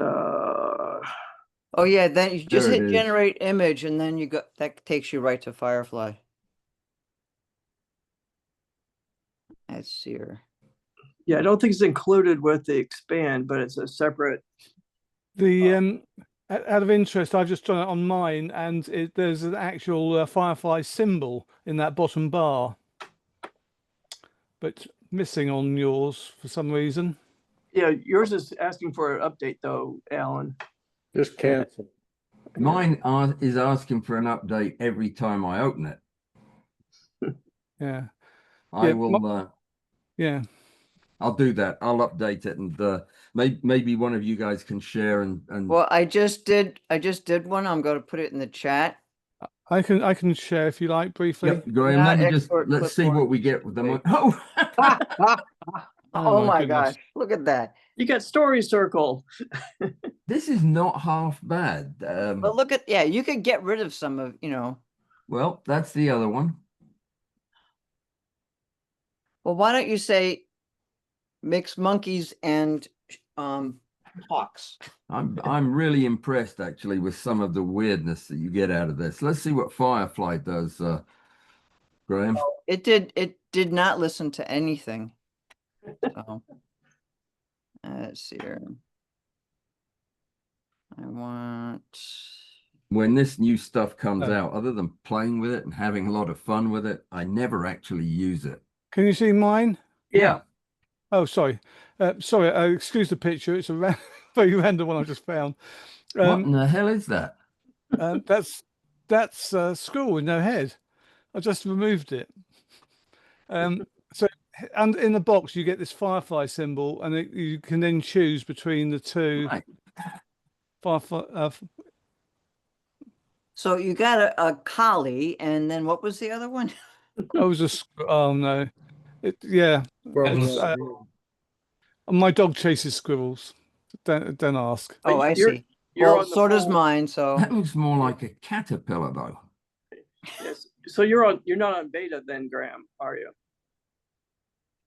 Oh yeah, then you just There it hit is. generate image and then that takes you right to Firefly. Let's see here. yeah, I don't think it's included with the expand, but it's a separate. the out of interest, I've just done it on mine, and there's an actual Firefly symbol in that bottom bar, but missing on yours for some reason. Yeah, yours is asking for an update though, Alan. Just cancel. Mine is asking for an update every time I open it. Yeah, I Yeah, will. yeah. I'll do that. I'll update it, and maybe one of you guys can share and. Well, I just did one. I'm going to put it in the chat. I can share if you like briefly. Yep, Graham. Not Let's export see what we get with them. Oh, Oh my goodness. gosh, look at that. You got story circle. this is not half bad. But look at, yeah, you could get rid of some of, Well, that's the other one. well, why don't you say mix monkeys and hawks? I'm really impressed actually with some of the weirdness that you get out of this. Let's see what Firefly does, Graham. It did not listen to anything. So let's see here. I want When this new stuff comes out, other than playing with it and having a lot of fun with it, I never actually use it. Can you see mine? Yeah. Oh, sorry. Sorry. Excuse the picture. It's a very random one I just found. What in the hell is that? That's a squirrel with no head. I just removed it. So, and in the box you get this Firefly symbol, and you can then choose between the two. Right. Firefly. so you got a collie, and then what was the other one? Oh no. Yeah. My dog chases squirrels. Don't ask. Oh, I You're- see. You're Well, on the so does phone. mine, so That looks more like a caterpillar, though. Yes. So you're not on beta then, Graham, are you?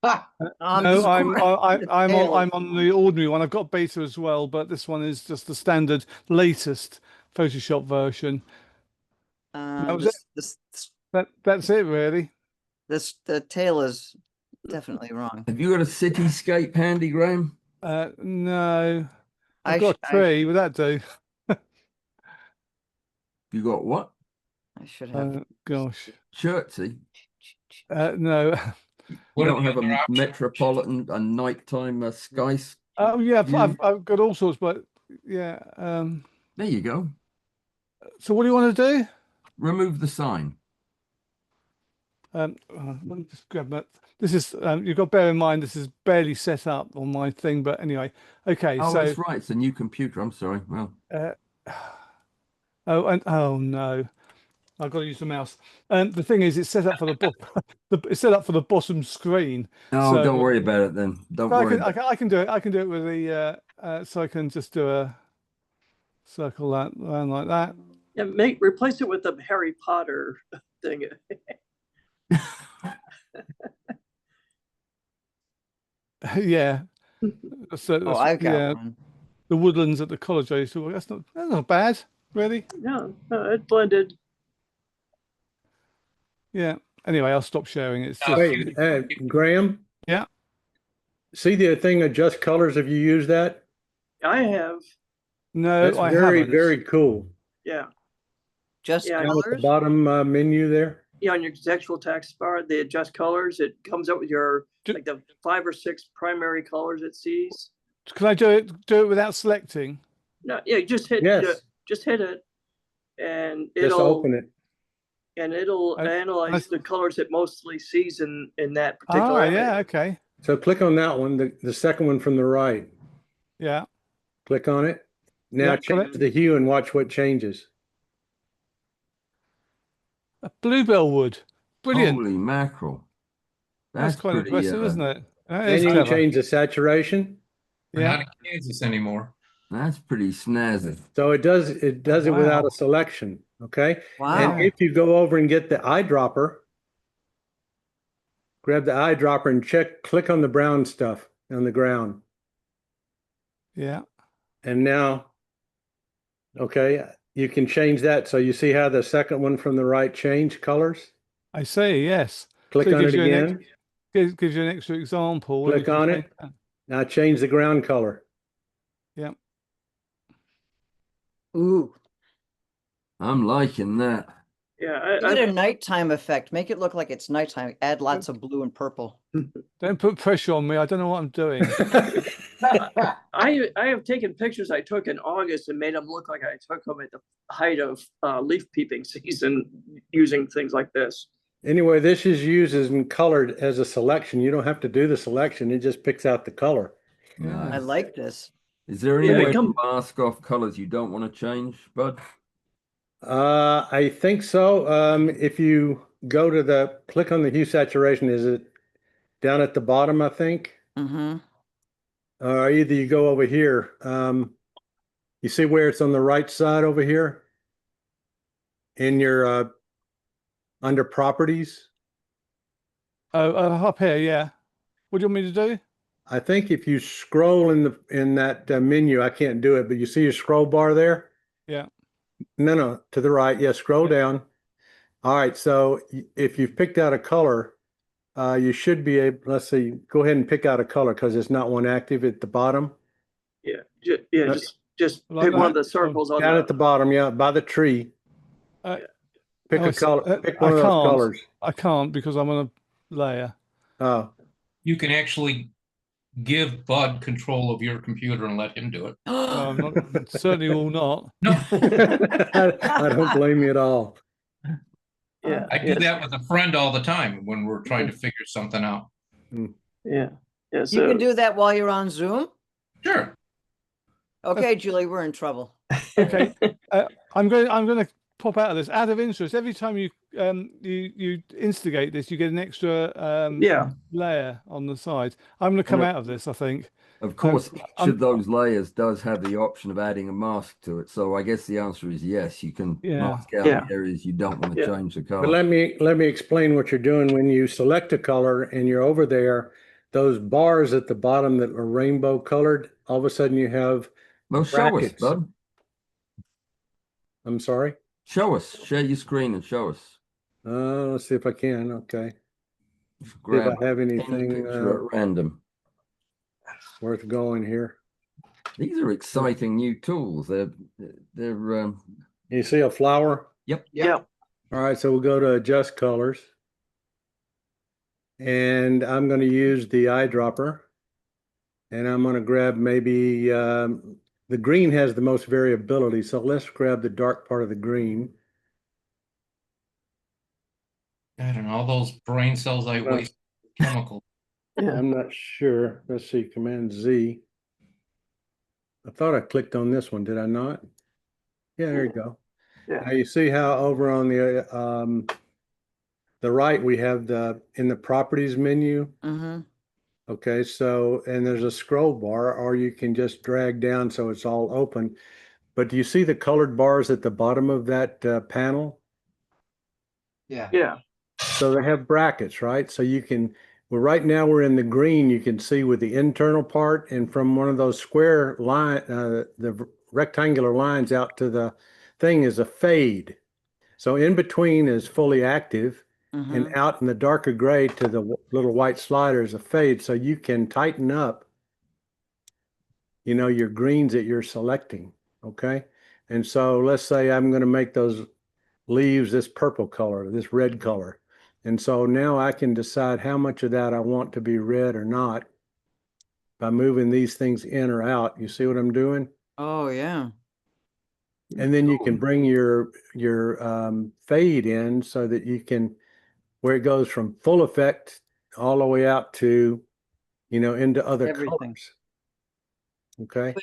No, I'm tail. on the ordinary one. I've got beta as well, but this one is just the standard latest Photoshop version. That was this That's it really. the tail is definitely wrong. Have you got a cityscape handy, Graham? No, I I've got sh- a tree. Would that do? You got what? I should have. Gosh. Chertsey? No. You What are don't the have a other options? metropolitan, a nighttime skies? Oh yeah, view? I've got all sorts, but yeah. There you go. So what do you want to do? Remove the sign. Let me just grab that. This is you've got to bear in mind this is barely set up on my thing, but anyway. Okay, Oh, so that's right. It's a new computer. I'm sorry. Well, oh no, I've got to use the mouse. The thing is, it's set up for it's set up for the bottom screen. oh, don't worry about it then. Don't I worry. I can do it. I can do it with the so I can just do a circle that around like that. Yeah, replace it with the Harry Potter thing. Yeah. So Oh, I've got yeah, one. the woodlands at the college I used to work. That's not bad, really. No, it blended. Yeah. Anyway, I'll stop sharing. It's No, just Wait, Graham? Yeah. See the thing, adjust colors, have you used that? I have, no, That's I very, haven't. very cool. yeah. Just Yeah, Down at the colors? bottom menu there. Yeah, on your contextual text bar, they adjust colors. It comes up with your, like the 5 or 6 primary colors it sees. Can I do it without selecting? No, yeah, you just hit, Yes. just hit it and Just it'll, open it. and it'll analyze the colors it mostly sees in that particular area. Yeah, okay. So click on that one, the second one from the right. Yeah. Click on it. Now Yeah, got change it. the hue and watch what changes. A bluebell wood. Brilliant. Holy mackerel. That's quite pretty, impressive, isn't it? That And is you can clever. change the saturation. We're Yeah. not in Kansas anymore. That's pretty snazzy. So it does it without Wow. a selection. Okay. Wow. And if you go over and get the eyedropper, grab the eyedropper and click on the brown stuff on the ground. Yeah. And now, okay, you can change that. So you see how the second one from the right changed colors? I see, yes. Click So on it gives you again. gives you an extra example. and Click you can on change it. that. Now change the ground color. Yeah. Ooh. I'm liking that. Yeah, Give it a nighttime effect. Make it look like it's nighttime. Add lots of blue and purple. Don't put pressure on me. I don't know what I'm doing. I have taken pictures I took in August and made them look like I took them at the height of leaf peeping season using things like this. Anyway, this is used as colored as a selection. You don't have to do the selection. It just picks out the color. I Nice. like this. Is there any Yeah, way to mask off colors you don't want to change, Bud? I think so. If you go to click on the hue saturation, is it down at the bottom, I think? Mm-hmm. Or either you go over here. You see where it's on the right side over here? In your under properties? Oh, up here, yeah. What do you want me to do? I think if you scroll in that menu, I can't do it, but you see your scroll bar there? Yeah. No, to the right. Yeah, scroll down. All right, so if you've picked out a color, you should be able, let's see, go ahead and pick out a color because it's not one active at the bottom. Yeah, just Like pick one that? of the circles on Down at the bottom, yeah, by the tree. Uh, Pick oh, a I see. color, pick I one of those can't. colors. I can't because I'm on a layer. Oh, You can actually give Bud control of your computer and let him do it. No, I'm not. Certainly will not. No, I don't blame you at all. Yeah, I do that with a friend all the time when we're trying to figure something out. yeah. You So can do that while you're on Zoom? Sure. Okay, Julie, we're in trouble. Okay. I'm going to pop out of this. Out of interest, every time you instigate this, you get an extra yeah, layer on the side. I'm going to come Yeah. out of this, I think. Of course, each I'm- of those layers does have the option of adding a mask to it. So I guess the answer is yes. You can Yeah. mask out Yeah. the areas you don't want to Yeah. change the color. But let me explain what you're doing. When you select a color and you're over there, those bars at the bottom that are rainbow colored, all of a sudden you have, Well, show us, brackets. Bud. I'm sorry. Show us. Share your screen and show us. Let's see if I can. Okay. See if grab I have any anything picture at random. worth going here. These are exciting new tools. They're You see a flower? yep. Yeah. All right, so we'll go to adjust colors. And I'm going to use the eyedropper. And I'm going to grab maybe the green has the most variability. So let's grab the dark part of the green. I don't know, all those brain cells I waste chemical. I'm not sure. Let's see, Command Z. I thought I clicked on this one, did I not? Yeah, there you go. Yeah. Now you see how over on the right we have in the properties menu. Mm-hmm. Okay, so and there's a scroll bar, or you can just drag down so it's all open. But do you see the colored bars at the bottom of that panel? Yeah. Yeah. So they have brackets, right? So you can, well, right now we're in the green, you can see with the internal part, and from one of those square line, the rectangular lines out to the thing is a fade. So in between is fully active, and Mm-hmm. out in the darker gray to the little white slider is a fade. So you can tighten up, your greens that you're selecting, okay? And so let's say I'm going to make those leaves this purple color, this red color. And so now I can decide how much of that I want to be red or not by moving these things in or out. You see what I'm doing? Oh, yeah. And then you can bring your fade in so that you can, where it goes from full effect all the way out to, into other Everything. colors. Okay.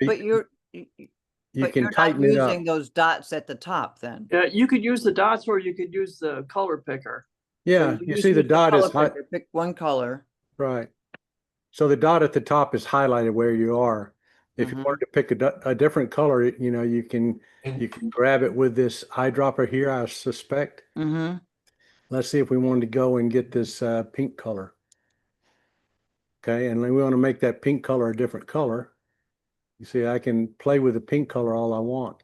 But you're You can not tighten it up. using those dots at the top then. Yeah, you could use the dots or you could use the color picker. Yeah, you see the dot is high, Pick one color. right. So the dot at the top is highlighted where you are. If you wanted to pick a different color, you can grab it with this eyedropper here, I suspect. Mm-hmm. Let's see if we wanted to go and get this pink color. Okay, and then we want to make that pink color a different color. You see, I can play with the pink color all I want.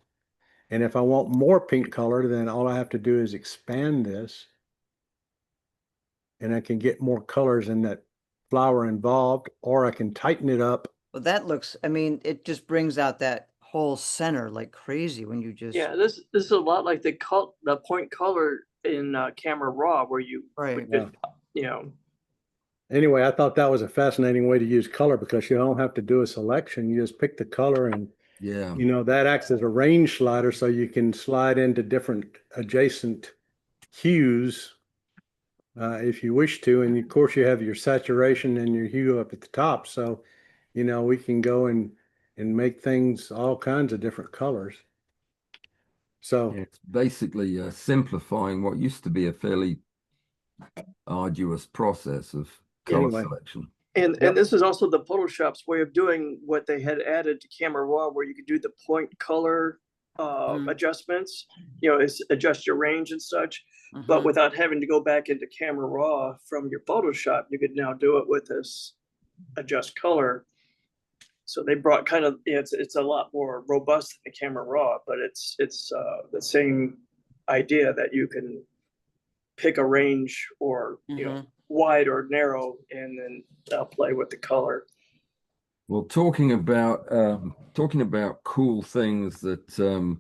And if I want more pink color, then all I have to do is expand this. And I can get more colors in that flower involved, or I can tighten it up. Well, that looks, I mean, it just brings out that whole center like crazy when you just. Yeah, this is a lot like the point color in Camera Raw where you Right. Anyway, I thought that was a fascinating way to use color because you don't have to do a selection. You just pick the color and Yeah. that acts as a range slider so you can slide into different adjacent hues if you wish to. And of course you have your saturation and your hue up at the top. So, we can go and make things all kinds of different colors. So it's basically simplifying what used to be a fairly arduous process of color selection. And this is also the Photoshop's way of doing what they had added to Camera Raw, where you could do the point color adjustments, adjust your range and such, but without having to go back into Camera Raw from your Photoshop, you could now do it with this adjust color. So they brought it's a lot more robust than the Camera Raw, but it's the same idea that you can pick a range or wide or narrow and then play with the color. Well, talking about cool things that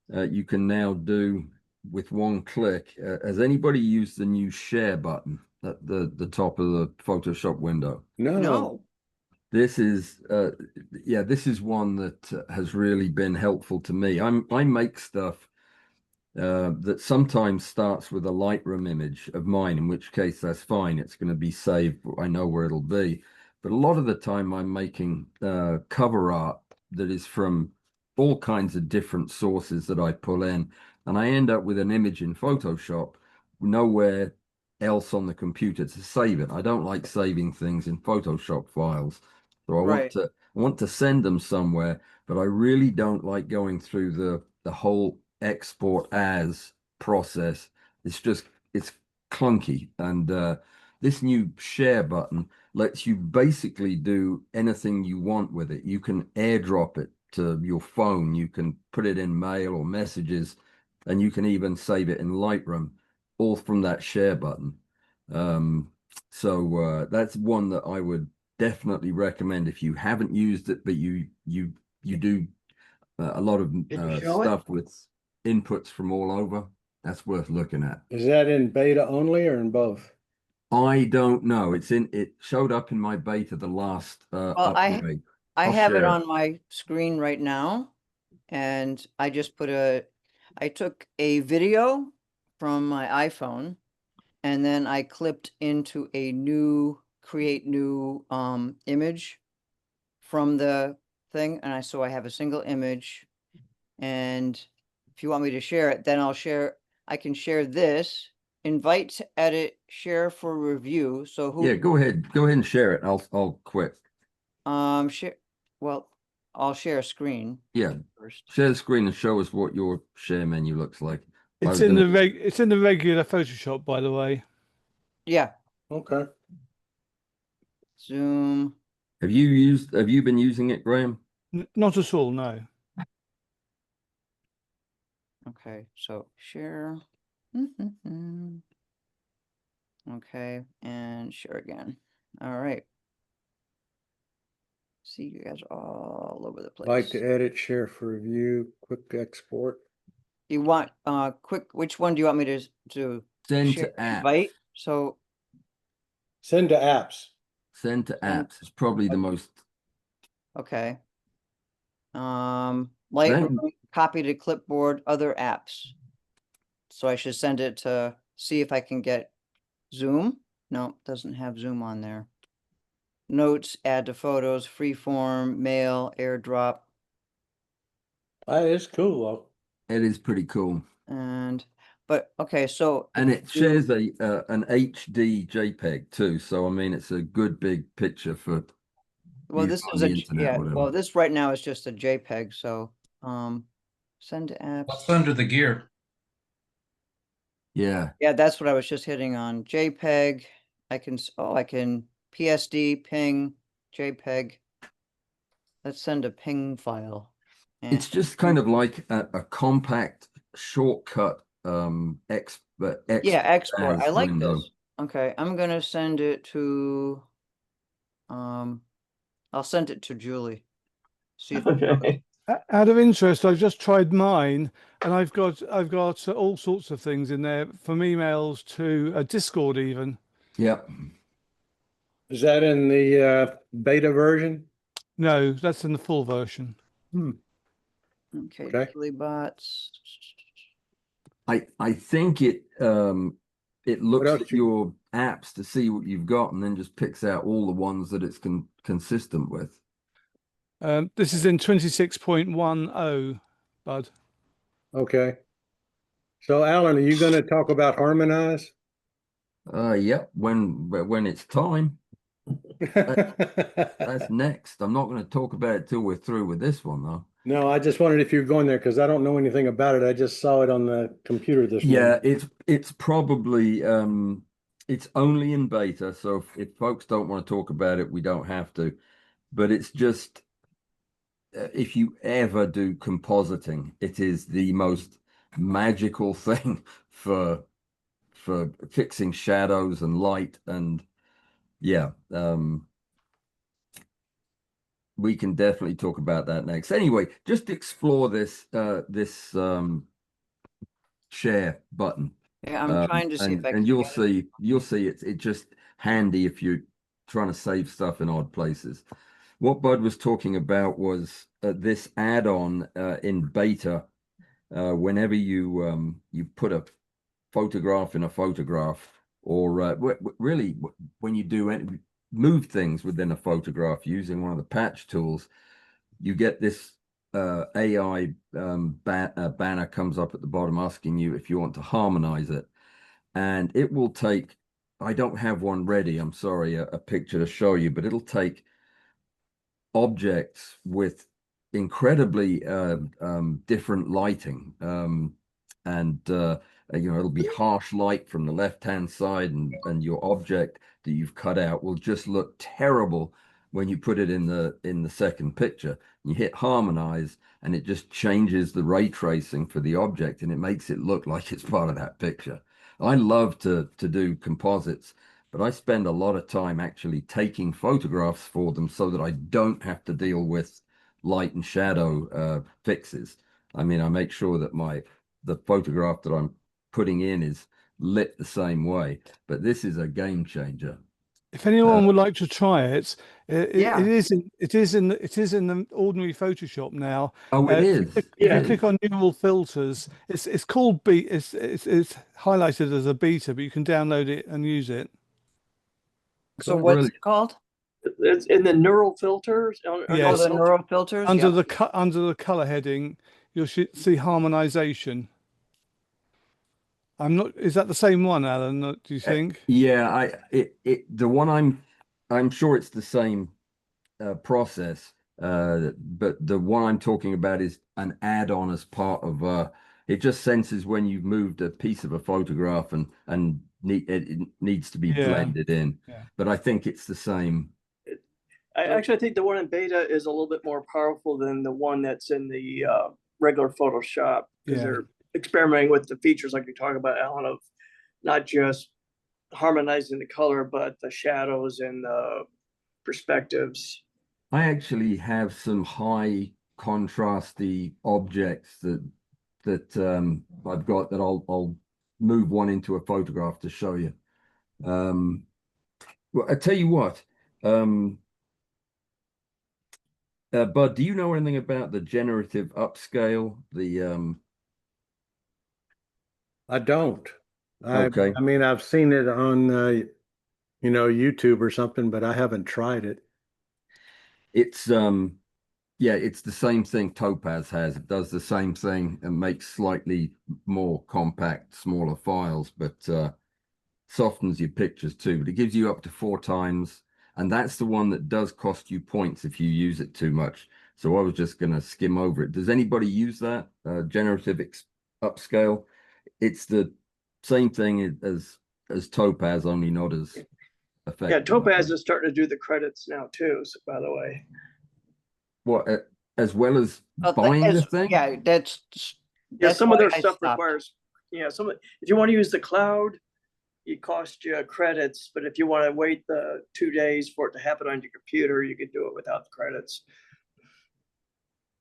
you can now do with one click. Has anybody used the new share button at the top of the Photoshop window? No. This is this is one that has really been helpful to me. I make stuff that sometimes starts with a Lightroom image of mine, in which case that's fine. It's going to be saved. I know where it'll be. But a lot of the time I'm making cover art that is from all kinds of different sources that I pull in. And I end up with an image in Photoshop, nowhere else on the computer to save it. I don't like saving things in Photoshop files. So I want to send them somewhere, but I really don't like going through the whole export as process. It's clunky. And this new share button lets you basically do anything you want with it. You can airdrop it to your phone, you can put it in mail or messages, and you can even save it in Lightroom, all from that share button. So that's one that I would definitely recommend if you haven't used it, but you do a lot of Can you show it? stuff with inputs from all over. That's worth looking at. Is that in beta only or in both? I don't know. It showed up in my beta the last Well, upgrade. I I'll have it share it. on my screen right now, and I just I took a video from my iPhone, and then I clipped into a create new image from the thing, and so I have a single image. And if you want me to share it, then I can share this, invite to edit, share for review. So Yeah, go ahead and share it. I'll quit. share, well, I'll share a screen Yeah, first. share the screen and show us what your share menu looks like. It's in the regular Photoshop, by the way. Yeah, Okay. Zoom. Have you been using it, Graham? Not at all, no. Okay, so share. Okay, and share again. All right. See you guys all over the place. Like to edit, share for review, quick export. You want which one do you want me to Send share? to apps. Invite? So Send to apps. Send to apps is probably the most. okay. Lightroom, copy to clipboard, other apps. So I should send it to see if I can get Zoom. No, doesn't have Zoom on there. Notes, add to photos, freeform, mail, airdrop. That is cool though. It is pretty cool. But okay, so and it shares an HD JPEG too. So I mean, it's a good big picture for. Well, this is well, this right now is just a JPEG. So send to apps. What's under the gear? Yeah. Yeah, that's what I was just hitting on. JPEG. I can PSD, ping, JPEG. Let's send a ping file. It's just kind of like a compact shortcut export. I like window. this. Okay, I'm gonna send it to I'll send it to Julie. See if Okay. Out of interest, I've just tried mine, and I've got all sorts of things in there, from emails to Discord even. Yep. Is that in the beta version? No, that's in the full version. Okay. Bots. I think it looks at your apps to see what you've got and then just picks out all the ones that it's consistent with. This is in 26.10, Bud. Okay. So Alan, are you going to talk about Harmonize? Yep. When it's time. That's next. I'm not going to talk about it till we're through with this one, though. No, I just wondered if you're going there because I don't know anything about it. I just saw it on the computer this morning. Yeah, it's probably it's only in beta, so if folks don't want to talk about it, we don't have to. But it's just if you ever do compositing, it is the most magical thing for fixing shadows and light, and yeah, we can definitely talk about that next. Anyway, just explore this share button. Yeah, I'm trying to see if I can. And you'll see it's just handy if you're trying to save stuff in odd places. What Bud was talking about was this add-on in beta. Whenever you put a photograph in a photograph, or really when you do move things within a photograph using one of the patch tools, you get this AI banner comes up at the bottom asking you if you want to harmonize it, and it will take. I don't have one ready. I'm sorry, a picture to show you, but it'll take objects with incredibly different lighting, and it'll be harsh light from the left-hand side, and your object that you've cut out will just look terrible when you put it in the second picture. You hit harmonize and it just changes the ray tracing for the object and it makes it look like it's part of that picture. I love to do composites, but I spend a lot of time actually taking photographs for them so that I don't have to deal with light and shadow fixes. I mean, I make sure that the photograph that I'm putting in is lit the same way, but this is a game changer. If anyone would like to try it, Yeah. it is in the ordinary Photoshop now. Oh, it is. If Yeah. you click on neural filters, it's called it's highlighted as a beta, but you can download it and use it. So Oh, what's brilliant. it called? It's in the neural filters. Yeah, Oh, the so neural filters? under Yeah. under the color heading, you'll see harmonization. I'm not. Is that the same one, Alan? Do you think? Yeah, the one I'm sure it's the same process, but the one I'm talking about is an add-on as part of it just senses when you've moved a piece of a photograph and it needs to be Yeah. blended in. Yeah. But I think it's the same. I think the one in beta is a little bit more powerful than the one that's in the regular Photoshop, because Yeah. they're experimenting with the features like you're talking about, Alan, of not just harmonizing the color, but the shadows and the perspectives. I actually have some high contrasty objects that I've got that I'll move one into a photograph to show you. Well, I tell you what, Bud, do you know anything about the generative upscale? I don't. Okay. I mean, I've seen it on, YouTube or something, but I haven't tried it. It's yeah, it's the same thing Topaz has. It does the same thing and makes slightly more compact, smaller files, but softens your pictures too. But it gives you up to 4 times, and that's the one that does cost you points if you use it too much. So I was just going to skim over it. Does anybody use that generative upscale? It's the same thing as Topaz, only not as effective. Yeah, Topaz is starting to do the credits now too, so, by the way. What, as well as Oh, buying the thing? Yeah, that's Yeah, some of why their I stuff stopped. requires, if you want to use the cloud, it costs you credits, but if you want to wait the 2 days for it to happen on your computer, you could do it without the credits.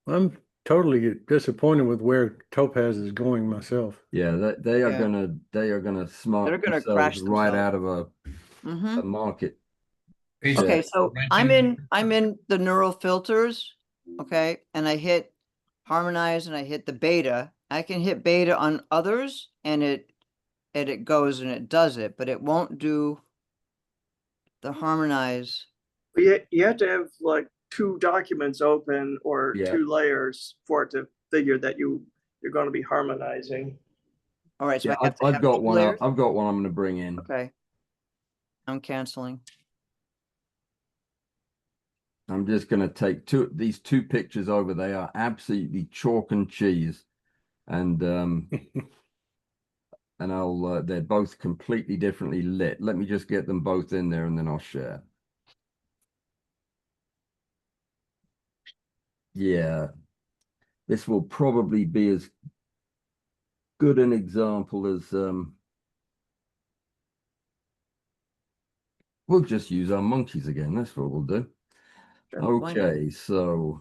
I'm totally disappointed with where Topaz is going myself. Yeah, they are Yeah. gonna smart They're gonna themselves crash right themselves. out of a Mhm. market. Okay, so I'm Mention- in the neural filters, okay, and I hit harmonize and I hit the beta. I can hit beta on others and it goes and it does it, but it won't do the harmonize. But you have to have like 2 documents open or Yeah. 2 layers for it to figure that you're going to be harmonizing. All right, so Yeah, I have to I've have got 2 one. layers? I've got one. I'm going to bring in. Okay. I'm canceling. I'm just going to take these 2 pictures over. They are absolutely chalk and cheese, and and they're both completely differently lit. Let me just get them both in there, and then I'll share. Yeah, this will probably be as good an example as we'll just use our monkeys again. That's what we'll do. Sure, why not? Okay, so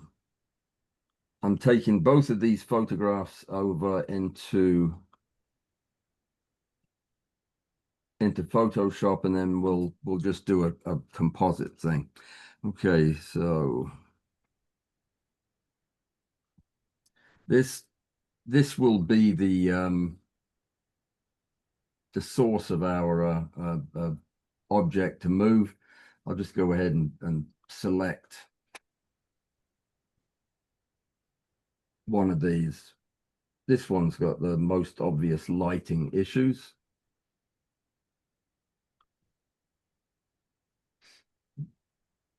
I'm taking both of these photographs over into Photoshop, and then we'll just do a composite thing. Okay, so this will be the source of our object to move. I'll just go ahead and select one of these. This one's got the most obvious lighting issues.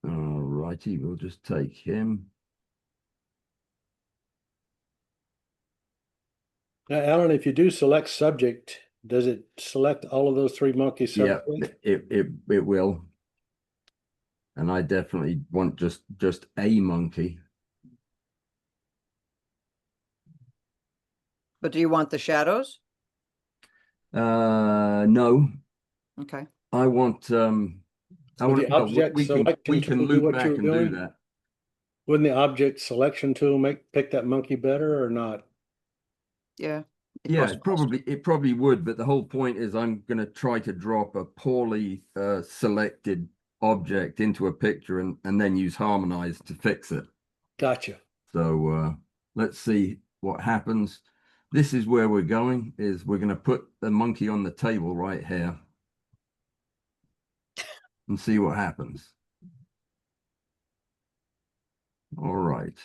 All righty, we'll just take him. Now, Alan, if you do select subject, does it select all of those 3 monkeys Yeah, separately? it will. And I definitely want just a monkey. But do you want the shadows? No, Okay. I want I Would want the object we selection can tool do loop what back you were and do doing? that. Wouldn't the object selection tool pick that monkey better or not? Yeah. Yeah, goes faster. it probably would, but the whole point is I'm going to try to drop a poorly selected object into a picture and then use Harmonize to fix it. Gotcha. So let's see what happens. This is where we're going, is we're going to put the monkey on the table right here and see what happens. All right.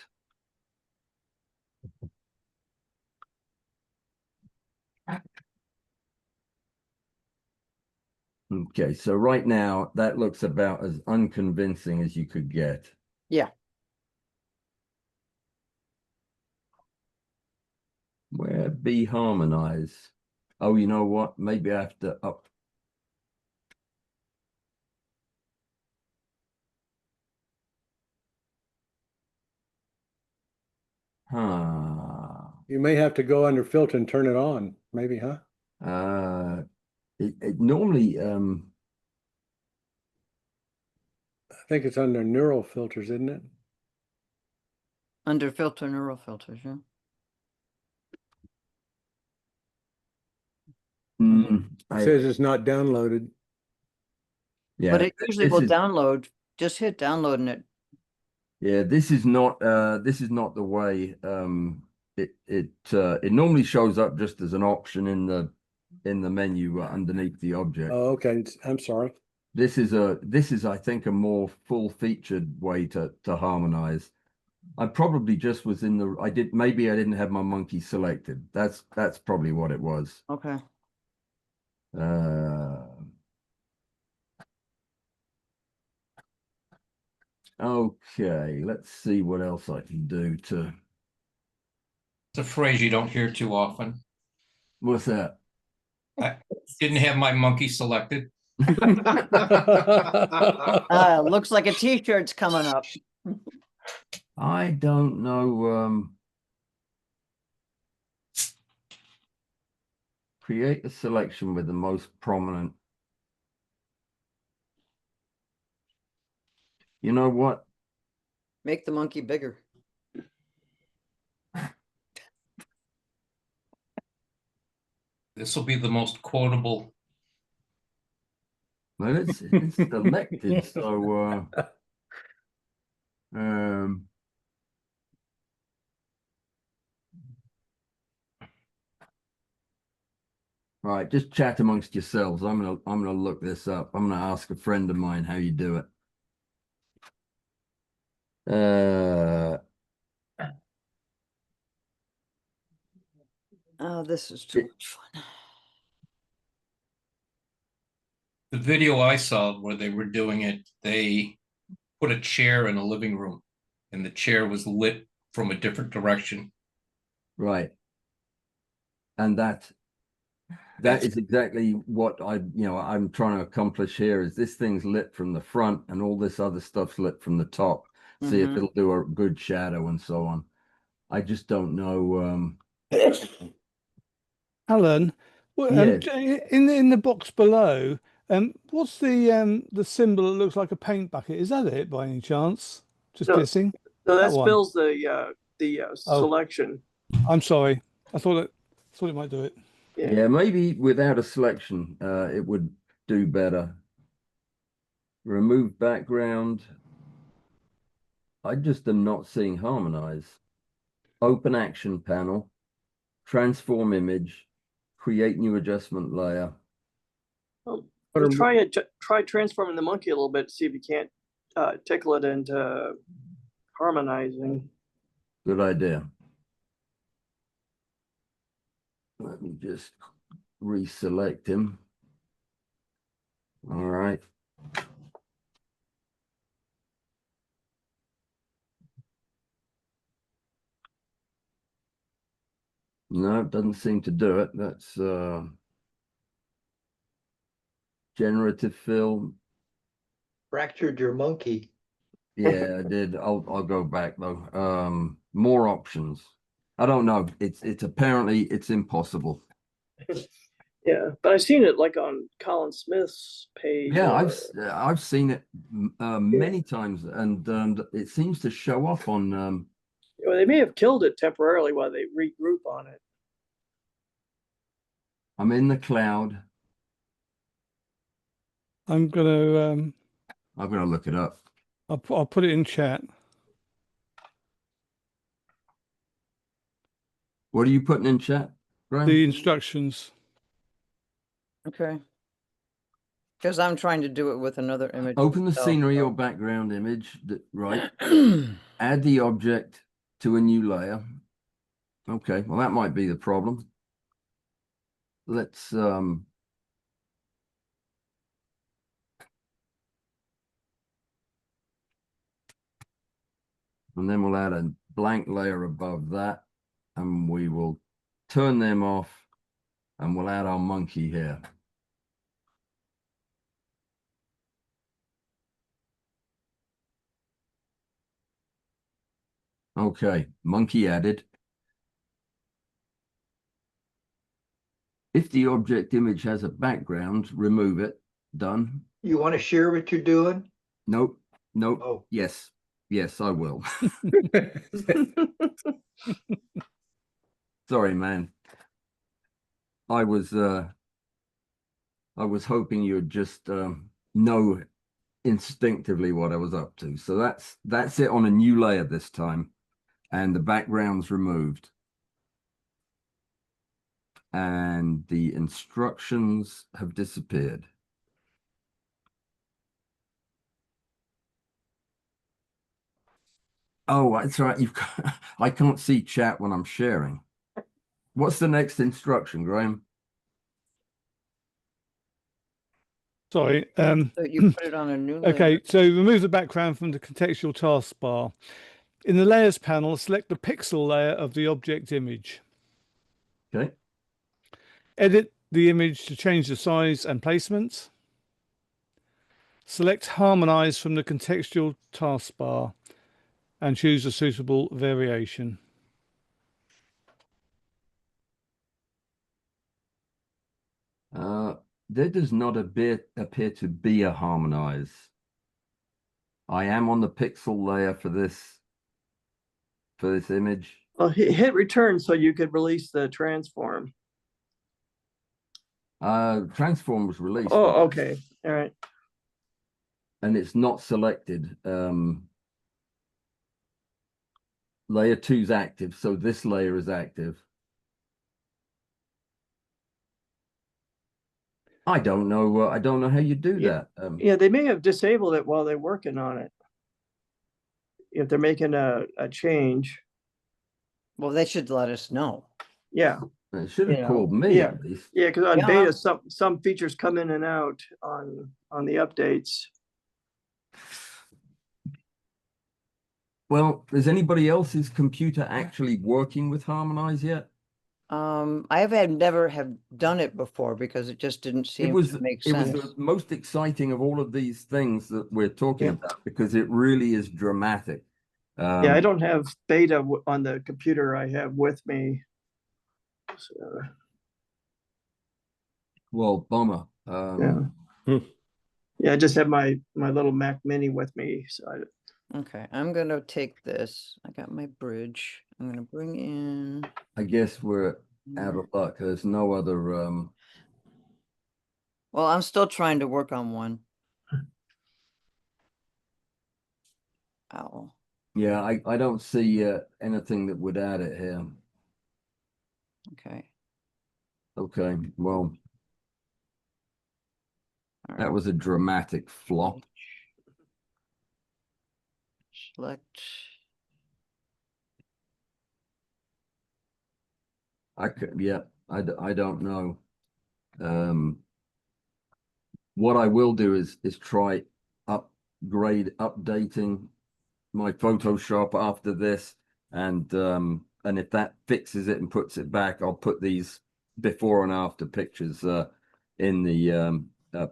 Okay, so right now that looks about as unconvincing as you could get. Yeah. Where be Harmonize? Oh, you know what? Maybe I have to up. Huh. You may have to go under filter and turn it on, maybe, huh? It normally I think it's under neural filters, isn't it? Under filter neural filters, yeah. It says it's not downloaded. yeah, But it usually will is, download. Just hit download and it. yeah, this is not the way it normally shows up just as an option in the menu underneath the object. Oh, okay. I'm sorry. This is I think a more full featured way to harmonize. I probably just was in the maybe I didn't have my monkey selected. That's probably what it was. Okay. Okay, let's see what else I can do to. It's a phrase you don't hear too often. What's that? I didn't have my monkey selected. Looks like a t-shirt's coming up. I don't know. Create a selection with the most prominent. You know what? Make the monkey bigger. This will be the most quotable. Well, it's selected, so right, just chat amongst yourselves. I'm gonna look this up. I'm gonna ask a friend of mine how you do it. Oh, this is too much fun. The video I saw where they were doing it, they put a chair in a living room and the chair was lit from a different direction. Right. And that is exactly what I'm trying to accomplish here. Is this thing's lit from the front and all this other stuff's lit from the top. See if it'll do a good shadow and so on. I just don't know. Alan, well, Yes. in the box below, what's the symbol that looks like a paint bucket? Is that it by any chance? Just No, guessing. No, that That one. spills the selection. I'm sorry. I thought it might do it. Yeah, maybe without a selection, it would do better. Remove background. I just am not seeing Harmonize. Open action panel, transform image, create new adjustment layer. Well, try transforming the monkey a little bit, see if you can't tickle it into harmonizing. Good idea. Let me just reselect him. All right. No, it doesn't seem to do it. That's generative fill. Fractured your monkey. Yeah, I did. I'll go back though. More options. I don't know. It's apparently it's impossible. Yeah, but I've seen it like on Colin Smith's page. Yeah, I've seen it many times, and it seems to show up on. Well, they may have killed it temporarily while they regroup on it. I'm in the cloud. I'm gonna I'm gonna look it up. I'll put it in chat. What are you putting in chat, Graham? The instructions. Okay. Because I'm trying to do it with another image. Open the myself, scenery so- or background image, right? Add the object to a new layer. Okay, well, that might be the problem. Let's and then we'll add a blank layer above that, and we will turn them off, and we'll add our monkey here. Okay, monkey added. If the object image has a background, remove it. Done. You want to share what you're doing? Nope. Nope. Oh. Yes. Yes, I will. Sorry, man. I was hoping you'd just know instinctively what I was up to. So that's it on a new layer this time, and the background's removed. And the instructions have disappeared. Oh, that's right. I can't see chat when I'm sharing. What's the next instruction, Graham? So Sorry. you put it on a new layer. Okay, so remove the background from the contextual taskbar. In the layers panel, select the pixel layer of the object image. Okay. Edit the image to change the size and placement. Select Harmonize from the contextual taskbar and choose a suitable variation. There does not appear to be a Harmonize. I am on the pixel layer for this image. Well, hit return so you could release the transform. Transform was released. Oh, okay. All right. And it's not selected. Layer 2 is active, so this layer is active. I don't know. I don't know how you do that. Yeah, they may have disabled it while they're working on it. If they're making a change. Well, they should let us know. Yeah. It should have called me yeah. at least. Yeah, because on Yeah. beta, some features come in and out on the updates. Well, is anybody else's computer actually working with Harmonize yet? I never have done it before because it just didn't seem to make sense. It was the most exciting of all of these things that we're talking about because it really is dramatic. Yeah, I don't have beta on the computer I have with me. So, well, bummer. yeah, I just have my little Mac Mini with me. So Okay, I'm gonna take this. I got my bridge. I'm gonna bring in. I guess we're out of luck. There's no other. Well, I'm still trying to work on one. Ow. Yeah, I don't see anything that would add it here. Okay. Okay, well, All that right. was a dramatic flop. Select. I don't know. What I will do is try updating my Photoshop after this, and if that fixes it and puts it back, I'll put these before and after pictures in the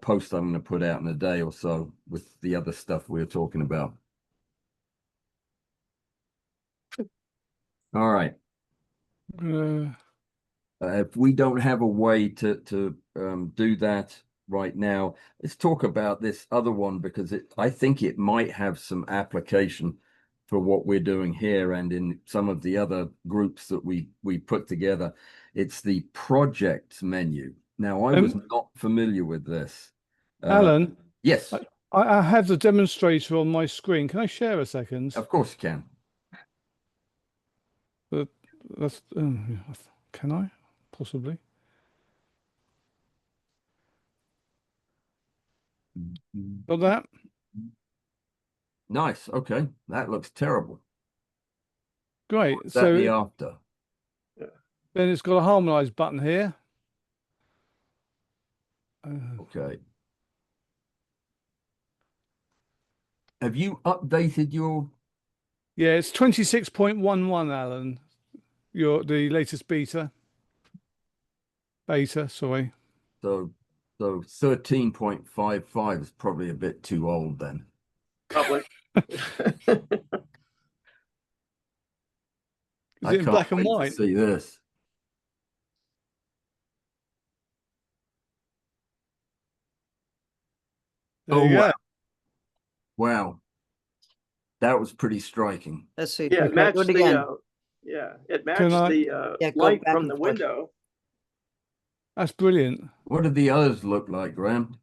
post I'm going to put out in a day or so with the other stuff we were talking about. All right. If we don't have a way to do that right now, let's talk about this other one because I think it might have some application for what we're doing here and in some of the other groups that we put together. It's the projects menu. Now, I was not familiar with this. Alan, Yes, I have the demonstrator on my screen. Can I share a second? of course you can. But that's can I possibly? Got that? Nice. Okay, that looks terrible. Great. Is that So the after? then it's got a harmonize button here. Okay. Have you updated your? Yeah, it's 26.11, Alan. The latest beta. Sorry. So 13.55 is probably a bit too old then. Probably. Is it in black and wait to white? see this. There you go. Wow. Wow. That was pretty striking. Let's see. Yeah, it Do matched it again. it matched I- the Yeah, go light back from and the forth. window. That's brilliant. What did the others look like, Graham?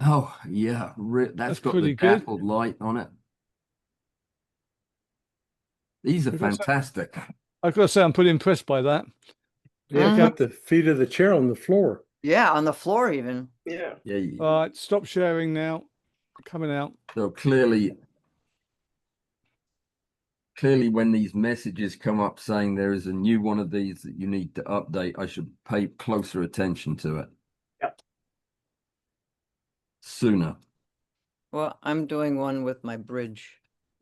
Oh, yeah. That's got the pretty good. dappled light on it. These are We've got some- fantastic. I've got to say, I'm pretty impressed by that. Yeah, Mhm. got the feet of the chair on the floor. Yeah, on the floor even. Yeah. Yeah. All right, stop sharing now. Coming out. So clearly when these messages come up saying there is a new one of these that you need to update, I should pay closer attention to it. Yep. Sooner. Well, I'm doing one with my bridge.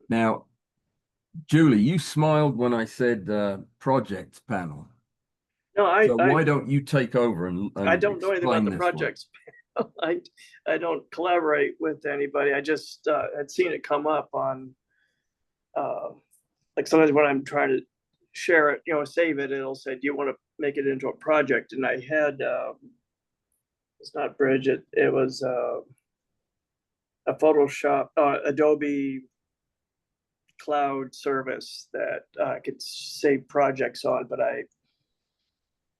Now, Julie, you smiled when I said projects panel. No, I So why don't you take over and I don't know anything about explain the this one? projects. I don't collaborate with anybody. I just had seen it come up on like sometimes when I'm trying to share it, save it, it'll say, do you want to make it into a project? And I had it's not Bridget, it was a Photoshop, Adobe cloud service that I could save projects on, but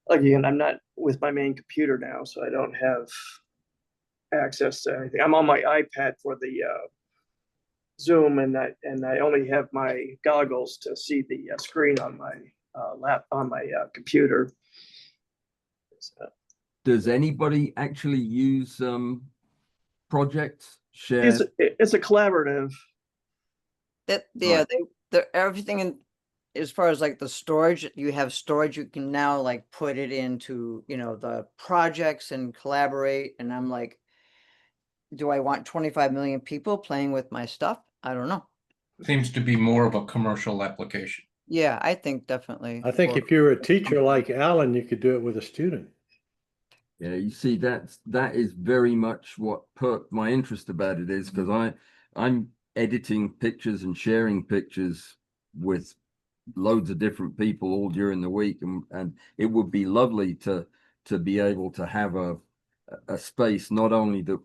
again, I'm not with my main computer now, so I don't have access to anything. I'm on my iPad for the Zoom, and I only have my goggles to see the screen on my computer. So, Does anybody actually use projects? Share? it's a collaborative. They're everything in as far as like the storage, you have storage, you can now like put it into, the projects and collaborate. And I'm like, do I want 25 million people playing with my stuff? I don't know. Seems to be more of a commercial application. Yeah, I think definitely. I think if you were a teacher like Alan, you could do it with a student. Yeah, you see, that is very much what perked my interest about it is because I'm editing pictures and sharing pictures with loads of different people all during the week, and it would be lovely to be able to have a space not only that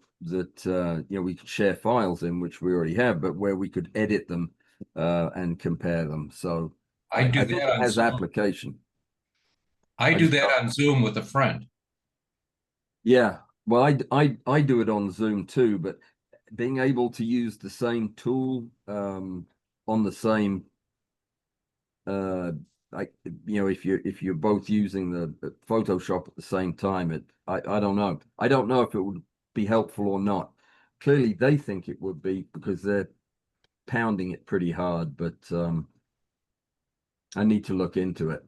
we could share files in, which we already have, but where we could edit them and compare them. So I do think that it on has Zoom. application. I do that on Zoom with a friend. Yeah, well, I do it on Zoom too, but being able to use the same tool on the same if you're both using the Photoshop at the same time, I don't know. I don't know if it would be helpful or not. Clearly they think it would be because they're pounding it pretty hard, but I need to look into it.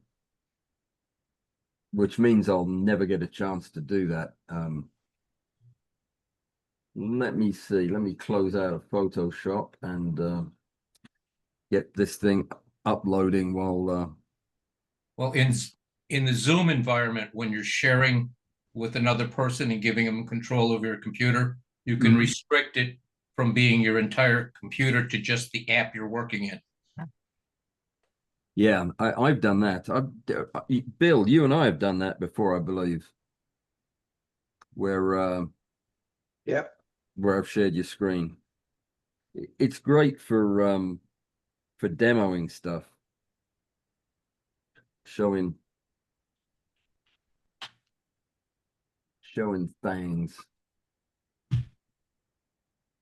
Which means I'll never get a chance to do that. Let me see. Let me close out of Photoshop and get this thing uploading while. Well, in the Zoom environment, when you're sharing with another person and giving them control of your computer, you can restrict it from being your entire computer to just the app you're working in. Yeah, I've done that. Bill, you and I have done that before, I believe, where Yep. where I've shared your screen. It's great for demoing stuff, showing things.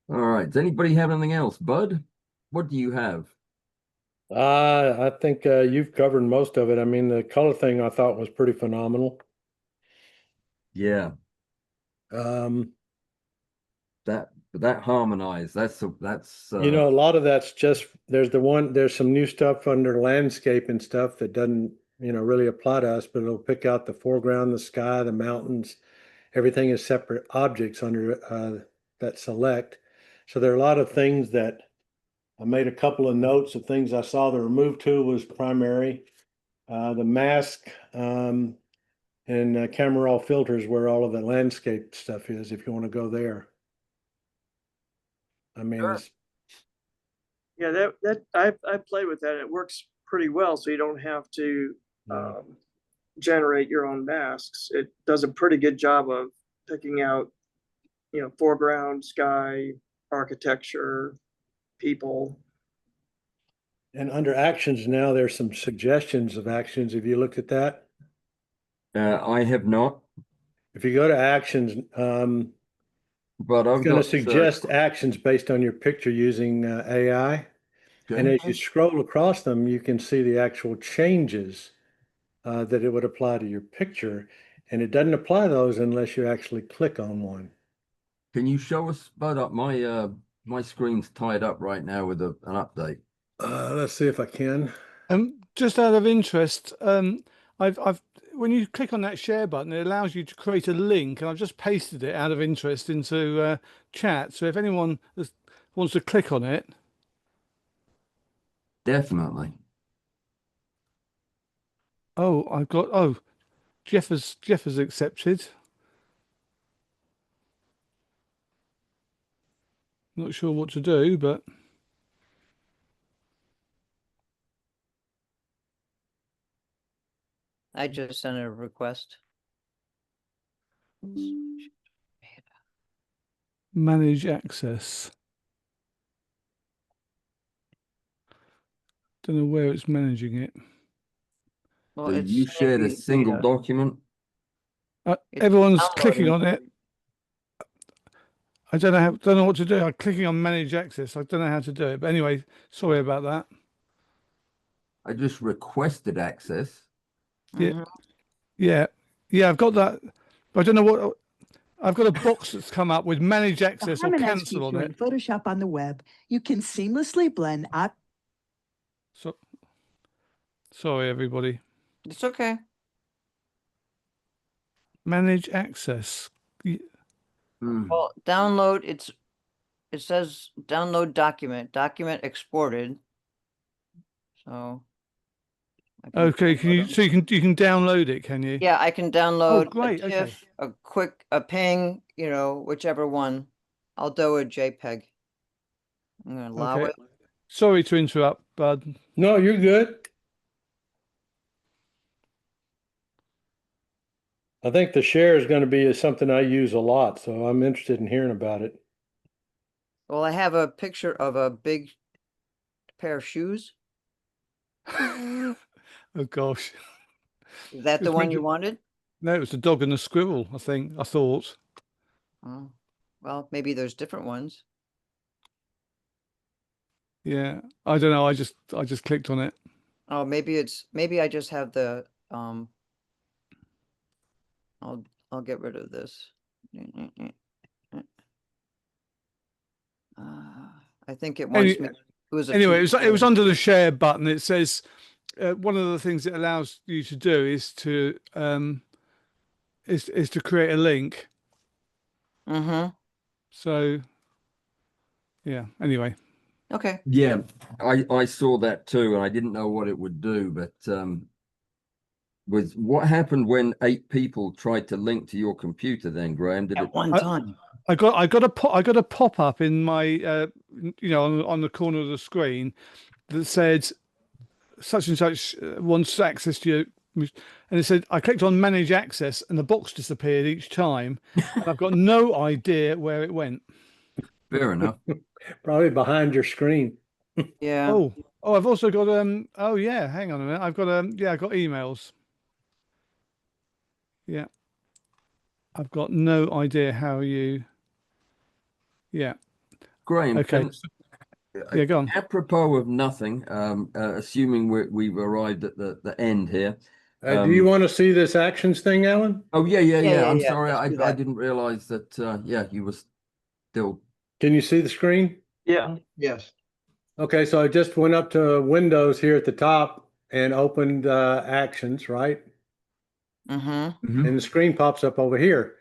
All right. Does anybody have anything else? Bud, what do you have? I think you've covered most of it. I mean, the color thing I thought was pretty phenomenal. Yeah, Um, that Harmonize. That's you know, a lot of that's just there's some new stuff under landscape and stuff that doesn't, you know, really apply to us, but it'll pick out the foreground, the sky, the mountains. Everything is separate objects under that select. So there are a lot of things that I made a couple of notes of things I saw. The remove tool was primary. The mask and camera raw filters where all of the landscape stuff is, if you want to go there. I mean, Sure. Yeah, that I played with that. It works pretty well, so you don't have to generate your own masks. It does a pretty good job of picking out, you know, foreground, sky, architecture, people. and under actions now, there's some suggestions of actions. Have you looked at that? I have not, If you go to actions, but I've it's going to got suggest actions based on your picture using AI. And okay. as you scroll across them, you can see the actual changes that it would apply to your picture. And it doesn't apply those unless you actually click on one. Can you show us, Bud? Up my screen's tied up right now with an update. Let's see if I can. Just out of interest, I've when you click on that share button, it allows you to create a link, and I've just pasted it out of interest into chat. So if anyone wants to click on it, Definitely. Jeff has accepted. Not sure what to do, but I just sent a request. manage access. Don't know where it's managing it. Well, So it's you shared a sending me single data. document. It's Everyone's clicking downloading. on it. I don't know what to do. I'm clicking on manage access. I don't know how to do it. But anyway, sorry about that. I just requested access. Yeah. Mhm. Yeah, I've got that. But I don't know what I've got a box that's come up with manage The access or Harmonize cancel on feature it. in Photoshop on the web, you can seamlessly blend up. So sorry everybody. It's okay. Manage access. Well, download, it says download document exported. So. I can Okay, can you download 'em. so you can download it, can you? Yeah, I can download great, a okay. GIF, a ping, you know, whichever one. I'll do a JPEG. I'm gonna allow Okay. it. Sorry to interrupt, Bud. No, you're good. I think the share is going to be something I use a lot, so I'm interested in hearing about it. Well, I have a picture of a big pair of shoes. Oh gosh. Is that the It's one meant you to- wanted? No, it was the dog and the squirrel, I thought. Oh, well, maybe there's different ones. Yeah. I don't know. I just clicked on it. Oh, maybe I just have the, I'll get rid of this. I think it wants me, it was a Anyway, it was tutorial. under the share button. It says one of the things it allows you to do is to create a link. Mm-hmm. So yeah, anyway. Okay. Yeah, I saw that too, and I didn't know what it would do, but was what happened when 8 people tried to link to your computer then, Graham? Did it At one time. I got a pop up in my on the corner of the screen that said such and such wants access to your, and it said, I clicked on manage access and the box disappeared each time. And I've got no idea where it went. Fair enough. Probably behind your screen. Yeah. Oh, I've also got, oh yeah, hang on a minute. I've got, yeah, I've got emails. Yeah. I've got no idea how you, yeah. Graham, Okay. Yeah, go on. apropos of nothing, assuming we've arrived at the end here. Do you want to see this actions thing, Alan? Oh, yeah. I'm yeah, sorry. let's do I that. didn't realize that, yeah, you were still. Can you see the screen? Yeah. Yes. Okay, so I just went up to Windows here at the top and opened actions, right? Mm-hmm. And the screen pops up over here.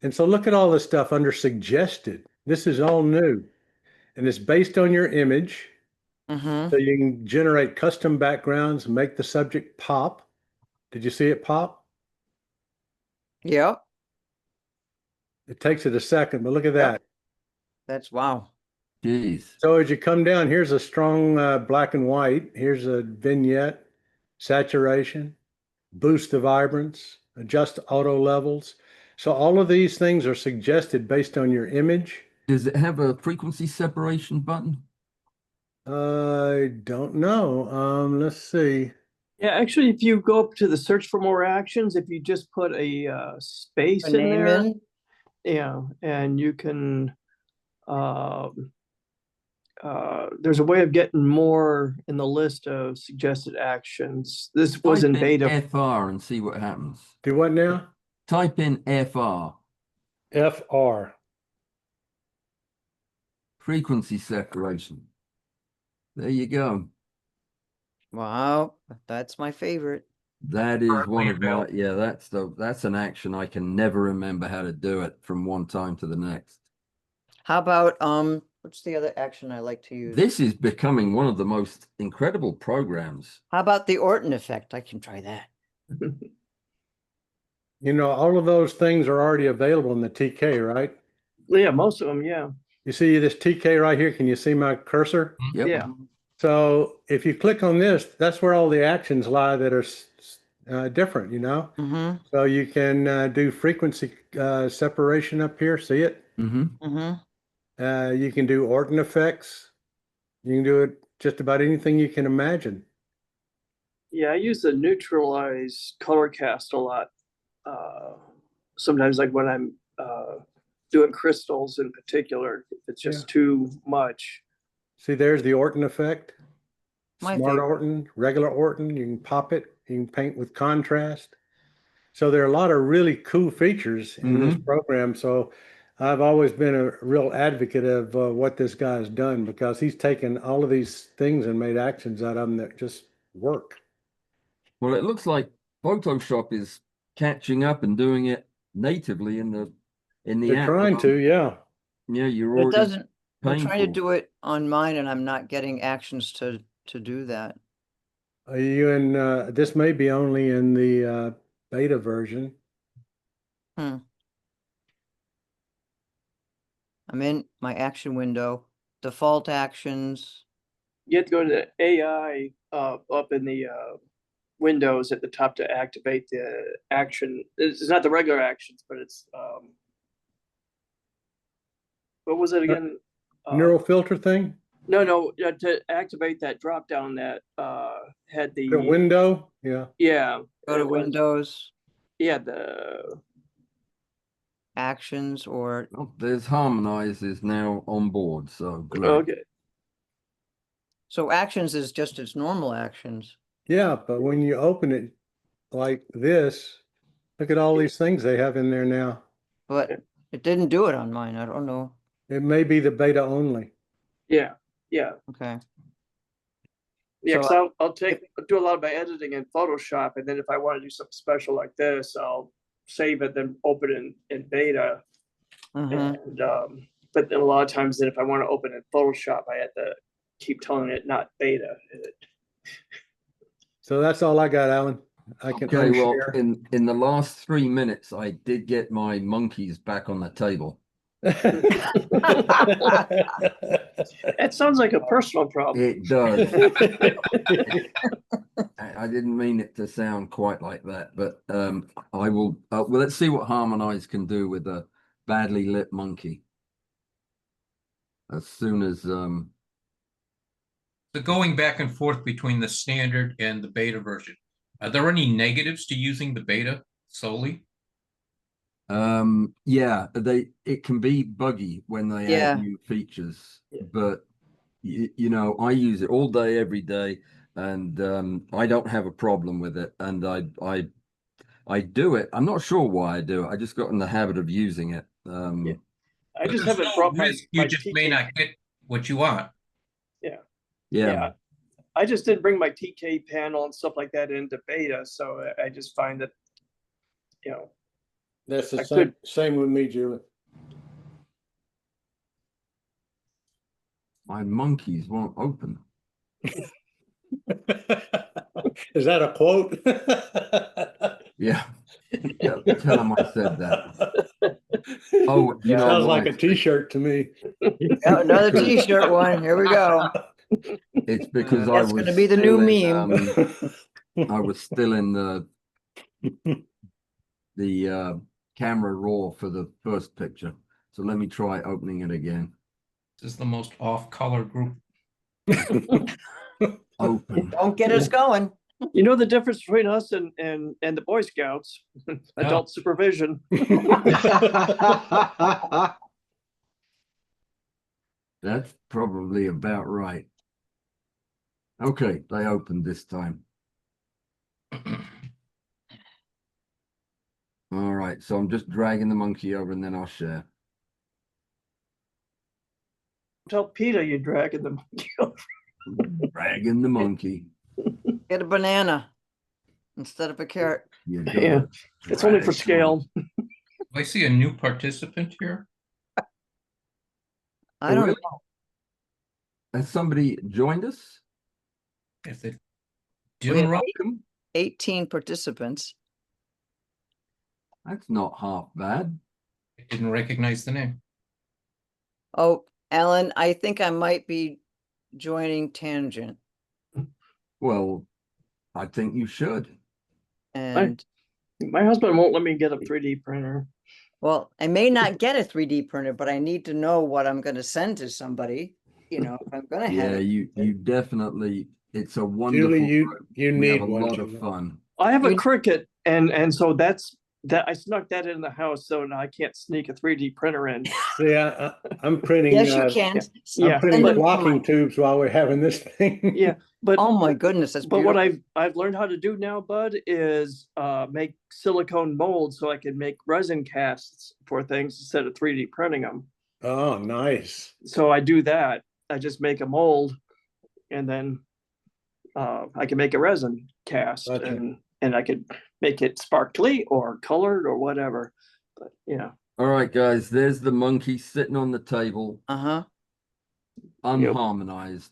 And so look at all this stuff under suggested. This is all new. And it's based on your image. Mm-hmm. So you can generate custom backgrounds, make the subject pop. Did you see it pop? Yep. It takes it a second, but look at that. That's wow. Jeez. So as you come down, here's a strong black and white. Here's a vignette, saturation, boost the vibrance, adjust auto levels. So all of these things are suggested based on your image. Does it have a frequency separation button? I don't know. Let's see. Yeah, actually, if you go up to the search for more actions, if you just put a space A in name there, in? yeah, and you can, there's a way of getting more in the list of suggested actions. This was in Type beta. FR and see what happens. Do what now? Type in FR, FR. frequency separation. There you go. Wow, that's my favorite. That is one of my, yeah, that's an action I can never remember how to do it from one time to the next. How about what's the other action I like to use? This is becoming one of the most incredible programs. How about the Orton effect? I can try that. You know, all of those things are already available in the TK, right? Yeah, most of them, yeah. You see this TK right here? Can you see my cursor? Yep. Yeah. So if you click on this, that's where all the actions lie that are different, you know? Mm-hmm. So you can do frequency separation up here. See it? Mm-hmm. Mm-hmm. You can do Orton effects. You can do it just about anything you can imagine. Yeah, I use the neutralize color cast a lot. Sometimes like when I'm doing crystals in particular, if it's just too much. See, there's the Orton effect. My Smart favorite. Orton, regular Orton. You can pop it. You can paint with contrast. So there are a lot of really cool features in this program. So I've always been a real advocate of what this guy has done, because he's taken all of these things and made actions out of them that just work. Well, it looks like Photoshop is catching up and doing it natively in the They're app. trying to, yeah. Yeah, you're But it already doesn't. I'm trying to painful. do it on mine, and I'm not getting actions to do that. Are you in? This may be only in the beta version. I'm in my action window, default actions. You have to go to the AI up in the windows at the top to activate the action. It's not the regular actions, but it's what was it again? Neural filter thing? No, to activate that drop down that had the The window? Yeah. yeah. Go to it was- Windows, Yeah, the actions, or Oh, there's Harmonize is now on board, so great. okay. so actions is just its normal actions. Yeah, but when you open it like this, look at all these things they have in there now. But it didn't do it on mine. I don't know. It may be the beta only. Yeah. Okay. Yeah, So, so I'll do a lot of my editing in Photoshop, and then if I want to do something special like this, I'll save it, then open it in beta. Mhm. And but then a lot of times, then if I want to open in Photoshop, I have to keep telling it not beta. So that's all I got, Alan. I can Okay, well, unshare. in the last 3 minutes, I did get my monkeys back on the table. It sounds like a personal problem. It does. I didn't mean it to sound quite like that, but I will. Well, let's see what Harmonize can do with a badly lit monkey. As soon as So going back and forth between the standard and the beta version, are there any negatives to using the beta solely? yeah, it can be buggy when they Yeah. add new features, but you know, I use it all day, every day, and I don't have a problem with it. And I do it. I'm not sure why I do it. I just got in the habit of using it. I But just there's haven't no brought risk. my You just may TK. not get what you want. Yeah. I just didn't bring my TK panel and stuff like that into beta, so I just find that, you know, That's the I same, could- same with me, Julie. My monkeys won't open. Is that a quote? Yeah. Yeah, tell them I said that. Oh, you know Sounds why? like a t-shirt to me. Oh, another t-shirt one. Here we go. It's because I That's was gonna be the new still meme. I was still in the camera raw for the first picture. So let me try opening it again. This is the most off-color group. Open. Don't get us going. you know the difference between us and the Boy Scouts, adult supervision. That's probably about right. Okay, they opened this time. All right, so I'm just dragging the monkey over and then I'll share. Tell Peter you're dragging them. Dragging the monkey. Get a banana instead of a carrot. You Yeah, gotta it's only for drag scale. I see a new participant here. I don't really? know. Has somebody joined us? If it We didn't have run, 18 participants. That's not half bad. I didn't recognize the name. Oh, Alan, I think I might be joining Tangent. Well, I think you should. And My husband won't let me get a 3D printer. well, I may not get a 3D printer, but I need to know what I'm going to send to somebody. You know, if I'm going to have Yeah, it. you definitely. It's a wonderful. Julie, you group. you We need have a one. lot of Julie. fun. I have a You- Cricut, and so that's that. I snuck that in the house, so now I can't sneak a 3D printer in. See, I'm printing. Yes, you can. yeah, I'm printing send them walking mine. tubes while we're having this thing. Yeah, but Oh my goodness, that's but what beautiful. I've learned how to do now, Bud, is make silicone molds so I can make resin casts for things instead of 3D printing them. Oh, nice. So I do that. I just make a mold, and then I can make a resin cast, Gotcha. and I could make it sparkly or colored or whatever. But yeah, All right, guys. There's the monkey sitting on the table, Uh-huh. unharmonized.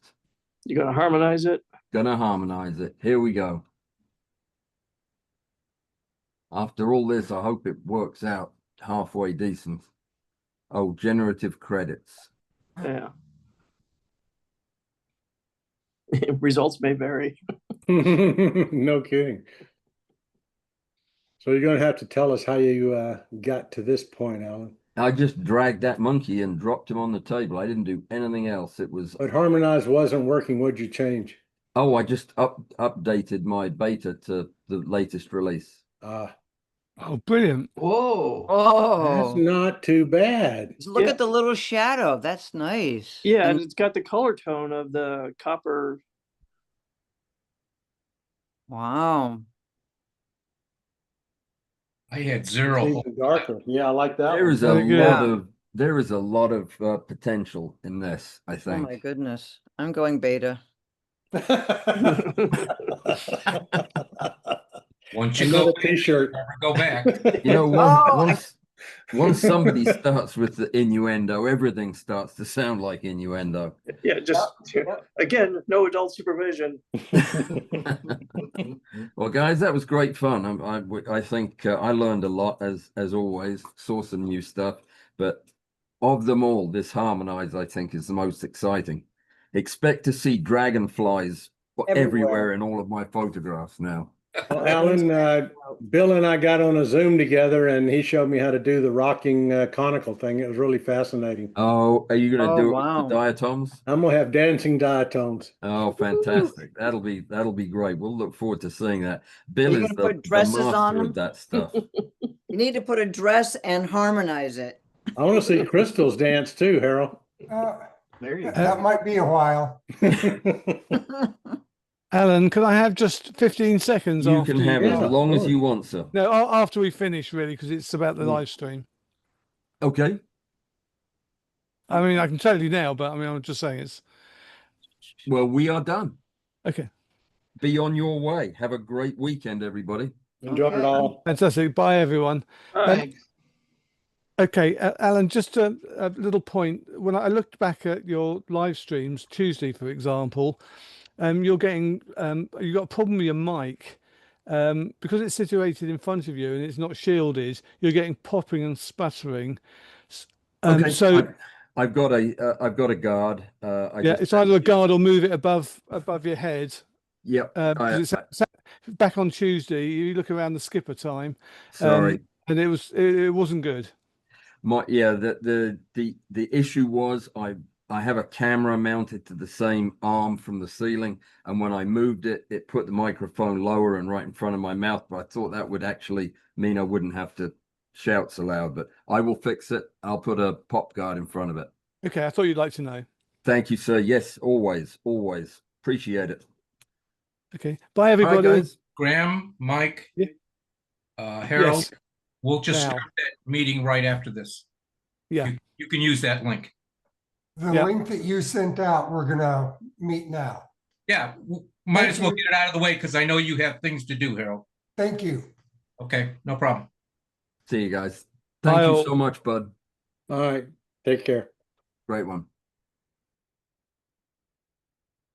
you gonna harmonize it? Gonna harmonize it. Here we go. After all this, I hope it works out halfway decent. Oh, generative credits. Yeah. Results may vary. No kidding. So you're going to have to tell us how you got to this point, Alan. I just dragged that monkey and dropped him on the table. I didn't do anything else. It was. But Harmonize wasn't working. What'd you change? Oh, I just updated my beta to the latest release. Oh, brilliant. Whoa. That's Oh, not too bad. look Yeah. at the little shadow. That's nice. Yeah, And and it's got the color tone of the copper. wow. I had It's zero. even darker. Yeah, I like that. There one. is a Very good. lot of potential in this, I Oh think. my goodness. I'm going beta. Once you Another go, t-shirt. never go back. You know, Oh, once somebody starts with the innuendo, everything starts to sound like innuendo. Yeah, just again, no adult supervision. Well, guys, that was great fun. I think I learned a lot as always. Saw some new stuff, but of them all, this Harmonize, I think, is the most exciting. Expect to see dragonflies everywhere in all of my photographs now. Well, Alan, Bill and I got on a Zoom together and he showed me how to do the rocking conical thing. It was really fascinating. Oh, are you going to Oh, do it wow. with the diatoms? I'm gonna have dancing diatoms. Oh, fantastic. That'll be great. We'll look forward to seeing that. Bill You is gonna put the dresses on master them? of that stuff. You need to put a dress and harmonize it. I want to see Crystal's dance too, Harold. There you go. That might be a while. Alan, can I have just 15 seconds You after can have Yeah, as of long as course. you want, sir. No, after we finish, really, because it's about the live stream. Okay. I mean, I can tell you now, but I mean, I'm just saying it's Well, we are done. okay. Be on your way. Have a great weekend, everybody. Enjoyed it Okay. all. Fantastic. Bye, everyone. Thanks. Okay, Alan, just a little point. When I looked back at your live streams, Tuesday, for example, you're getting, you've got a problem with your mic. Because it's situated in front of you and it's not shielded, you're getting popping and sputtering. Okay. So I've got a guard. yeah, it's either a guard or move it above your head. Yep. 'Cause it's back on Tuesday. You look around the skipper time, Sorry. and it wasn't good. The issue was I have a camera mounted to the same arm from the ceiling, and when I moved it, it put the microphone lower and right in front of my mouth. But I thought that would actually mean I wouldn't have to shout so loud. But I will fix it. I'll put a pop guard in front of it. Okay, I thought you'd like to know. Thank you, sir. Yes, always, always appreciate it. Okay, bye everybody. All right, guys. Graham, Mike, Yeah. Harold, Yes. we'll just Now. start that meeting right after this. Yeah. You can use that link. The Yeah. link that you sent out, we're gonna meet now. Yeah, might Thank as well you. get it out of the way because I know you have things to do, Harold. Thank you. Okay, no problem. See you guys. Bye Thank you all. so much, bud. All right. Take care. Great one.